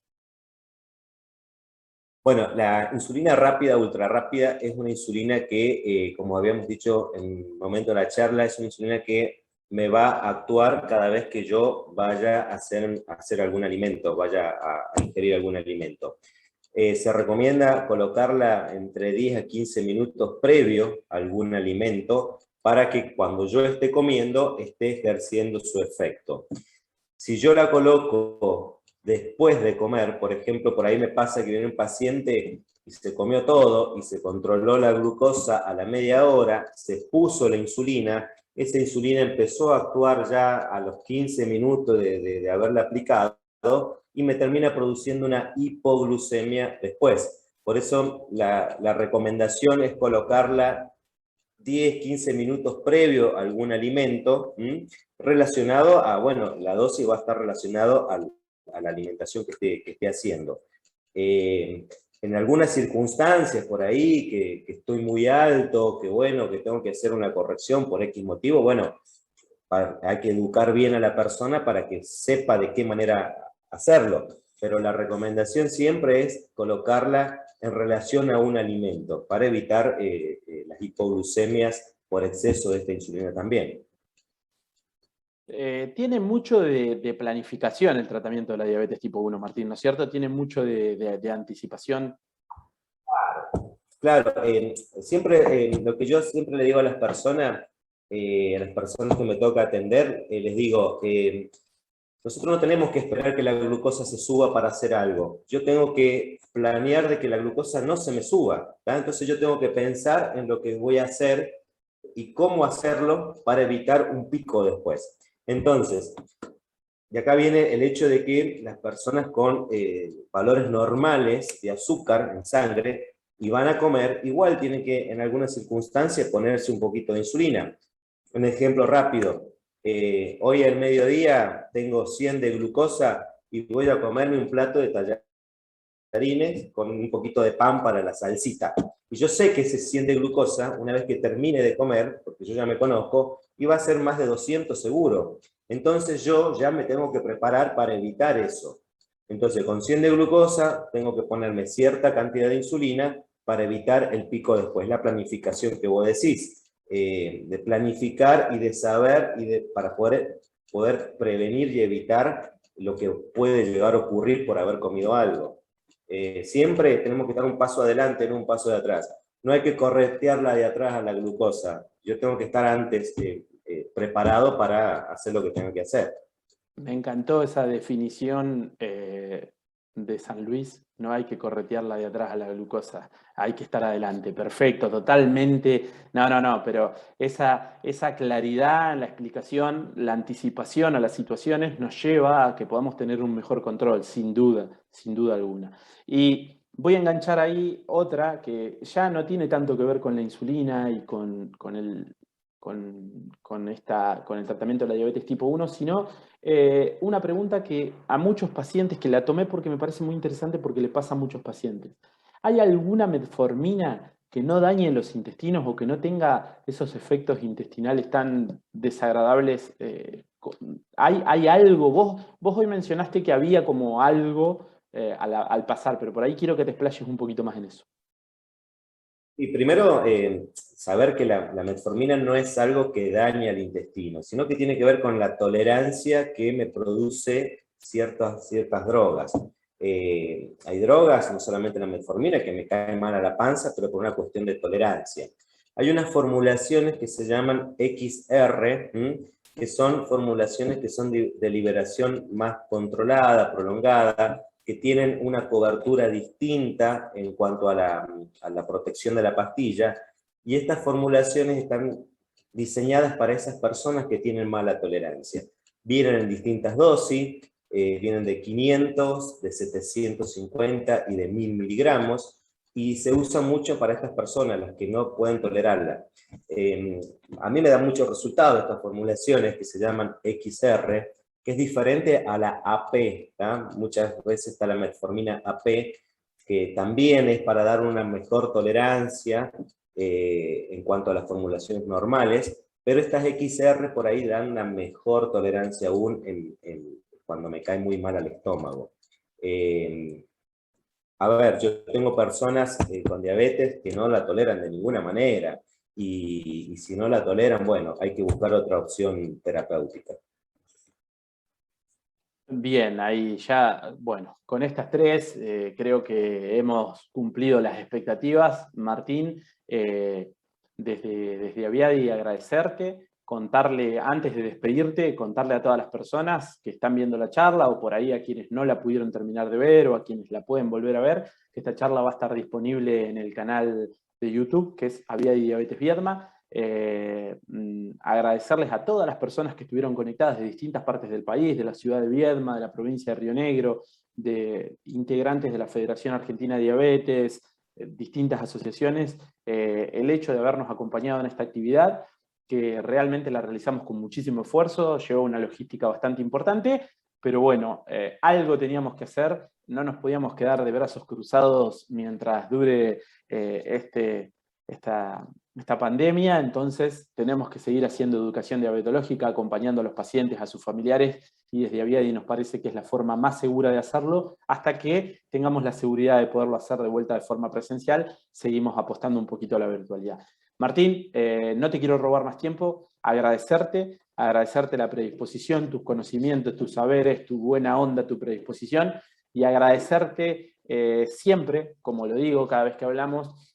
Bueno, la insulina rápida, ultra rápida, es una insulina que, como habíamos dicho en el momento de la charla, es una insulina que me va a actuar cada vez que yo vaya a hacer algún alimento, vaya a ingerir algún alimento. Se recomienda colocarla entre 10 a 15 minutos previo a algún alimento para que cuando yo esté comiendo esté ejerciendo su efecto. Si yo la coloco después de comer, por ejemplo, por ahí me pasa que viene un paciente y se comió todo y se controló la glucosa a la media hora, se puso la insulina, esa insulina empezó a actuar ya a los 15 minutos de haberla aplicado y me termina produciendo una hipoglucemia después. Por eso la recomendación es colocarla 10, 15 minutos previo a algún alimento, relacionado a, bueno, la dosis va a estar relacionado a la alimentación que esté haciendo. En algunas circunstancias por ahí, que estoy muy alto, que bueno, que tengo que hacer una corrección por X motivo, bueno, hay que educar bien a la persona para que sepa de qué manera hacerlo. Pero la recomendación siempre es colocarla en relación a un alimento, para evitar las hipoglucemias por exceso de esta insulina también. Tiene mucho de planificación el tratamiento de la diabetes tipo 1, Martín, ¿no es cierto? Tiene mucho de anticipación. Claro, siempre lo que yo siempre le digo a las personas que me toca atender, les digo, nosotros no tenemos que esperar que la glucosa se suba para hacer algo. Yo tengo que planear de que la glucosa no se me suba, ¿tá? Entonces yo tengo que pensar en lo que voy a hacer y cómo hacerlo para evitar un pico después. Entonces, y acá viene el hecho de que las personas con valores normales de azúcar en sangre y van a comer, igual tienen que en algunas circunstancias ponerse un poquito de insulina. Un ejemplo rápido, hoy al mediodía tengo 100 de glucosa y voy a comerme un plato de tallarines con un poquito de pan para la salsita. Y yo sé que ese 100 de glucosa, una vez que termine de comer, porque yo ya me conozco, iba a ser más de 200 seguro. Entonces yo ya me tengo que preparar para evitar eso. Entonces con 100 de glucosa tengo que ponerme cierta cantidad de insulina para evitar el pico después. La planificación que vos decís, de planificar y de saber para poder prevenir y evitar lo que puede llegar a ocurrir por haber comido algo. Siempre tenemos que dar un paso adelante, no un paso de atrás. No hay que corretearla de atrás a la glucosa. Yo tengo que estar antes preparado para hacer lo que tengo que hacer. Me encantó esa definición de San Luis. No hay que corretearla de atrás a la glucosa, hay que estar adelante. Perfecto, totalmente. No, pero esa claridad en la explicación, la anticipación a las situaciones nos lleva a que podamos tener un mejor control, sin duda alguna. Y voy a enganchar ahí otra que ya no tiene tanto que ver con la insulina y con el tratamiento de la diabetes tipo 1, sino una pregunta que a muchos pacientes, que la tomé porque me parece muy interesante porque le pasa a muchos pacientes. ¿Hay alguna metformina que no dañe los intestinos o que no tenga esos efectos intestinales tan desagradables? ¿Hay algo? Vos hoy mencionaste que había como algo al pasar, pero por ahí quiero que te explayes un poquito más en eso. Y primero, saber que la metformina no es algo que daña al intestino, sino que tiene que ver con la tolerancia que me produce ciertas drogas. Hay drogas, no solamente la metformina, que me cae mal a la panza, pero por una cuestión de tolerancia. Hay unas formulaciones que se llaman XR, que son formulaciones que son de liberación más controlada, prolongada, que tienen una cobertura distinta en cuanto a la protección de la pastilla, y estas formulaciones están diseñadas para esas personas que tienen mala tolerancia. Vienen en distintas dosis, vienen de 500, de 750 y de 1000 miligramos, y se usa mucho para estas personas, las que no pueden tolerarla. A mí me da muchos resultados estas formulaciones que se llaman XR, que es diferente a la AP, ¿tá? Muchas veces está la metformina AP, que también es para dar una mejor tolerancia en cuanto a las formulaciones normales, pero estas XR por ahí dan una mejor tolerancia aún cuando me cae muy mal al estómago. A ver, yo tengo personas con diabetes que no la toleran de ninguna manera, y si no la toleran, bueno, hay que buscar otra opción terapéutica. Bien, ahí ya, bueno, con estas tres creo que hemos cumplido las expectativas. Martín, desde Aviadi agradecerte, contarle, antes de despedirte, contarle a todas las personas que están viendo la charla o por ahí a quienes no la pudieron terminar de ver o a quienes la pueden volver a ver, que esta charla va a estar disponible en el canal de YouTube, que es Aviadi Diabetes Viedma. Agradecerles a todas las personas que estuvieron conectadas de distintas partes del país, de la ciudad de Viedma, de la provincia de Río Negro, de integrantes de la Federación Argentina de Diabetes, distintas asociaciones, el hecho de habernos acompañado en esta actividad, que realmente la realizamos con muchísimo esfuerzo, llevó una logística bastante importante, pero bueno, algo teníamos que hacer, no nos podíamos quedar de brazos cruzados mientras dure esta pandemia, entonces tenemos que seguir haciendo educación diabetológica, acompañando a los pacientes, a sus familiares, y desde Aviadi nos parece que es la forma más segura de hacerlo, hasta que tengamos la seguridad de poderlo hacer de vuelta de forma presencial, seguimos apostando un poquito a la virtualidad. Martín, no te quiero robar más tiempo, agradecerte la predisposición, tus conocimientos, tus saberes, tu buena onda, tu predisposición, y agradecerte siempre, como lo digo cada vez que hablamos,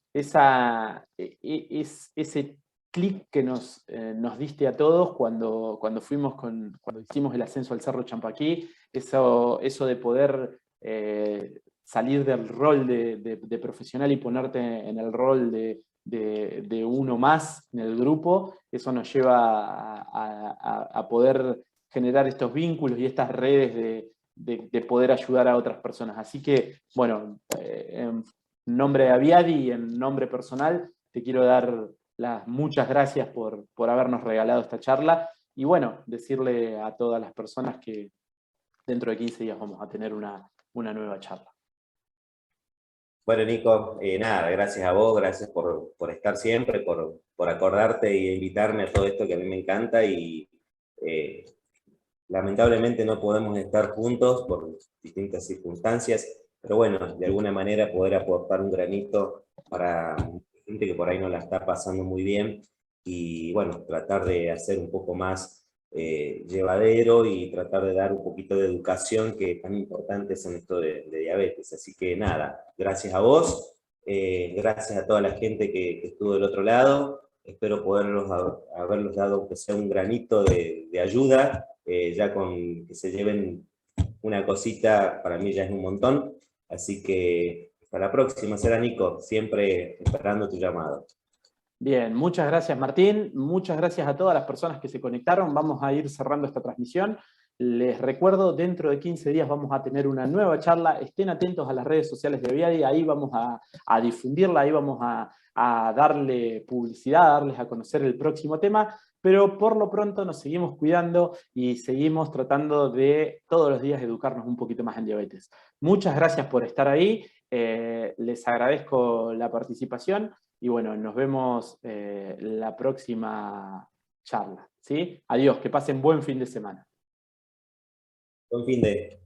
ese clic que nos diste a todos cuando hicimos el ascenso al Cerro Champaquí, eso de poder salir del rol de profesional y ponerte en el rol de uno más en el grupo, eso nos lleva a poder generar estos vínculos y estas redes de poder ayudar a otras personas. Así que, bueno, en nombre de Aviadi y en nombre personal, te quiero dar las muchas gracias por habernos regalado esta charla y bueno, decirle a todas las personas que dentro de 15 días vamos a tener una nueva charla. Bueno, Nico, nada, gracias a vos, gracias por estar siempre, por acordarte y invitarme a todo esto que a mí me encanta y lamentablemente no podemos estar juntos por distintas circunstancias, pero bueno, de alguna manera poder aportar un granito para gente que por ahí no la está pasando muy bien y bueno, tratar de hacer un poco más llevadero y tratar de dar un poquito de educación que tan importante es en esto de diabetes. Así que nada, gracias a vos, gracias a toda la gente que estuvo del otro lado, espero haberlos dado aunque sea un granito de ayuda, ya con que se lleven una cosita, para mí ya es un montón, así que hasta la próxima, será Nico, siempre esperando tu llamado. Bien, muchas gracias Martín, muchas gracias a todas las personas que se conectaron, vamos a ir cerrando esta transmisión. Les recuerdo, dentro de 15 días vamos a tener una nueva charla, estén atentos a las redes sociales de Aviadi, ahí vamos a difundirla, ahí vamos a darle publicidad, a darles a conocer el próximo tema, pero por lo pronto nos seguimos cuidando y seguimos tratando de todos los días educarnos un poquito más en diabetes. Muchas gracias por estar ahí, les agradezco la participación. Y bueno, nos vemos la próxima charla, ¿sí? Adiós, que pasen buen fin de semana. Buen fin de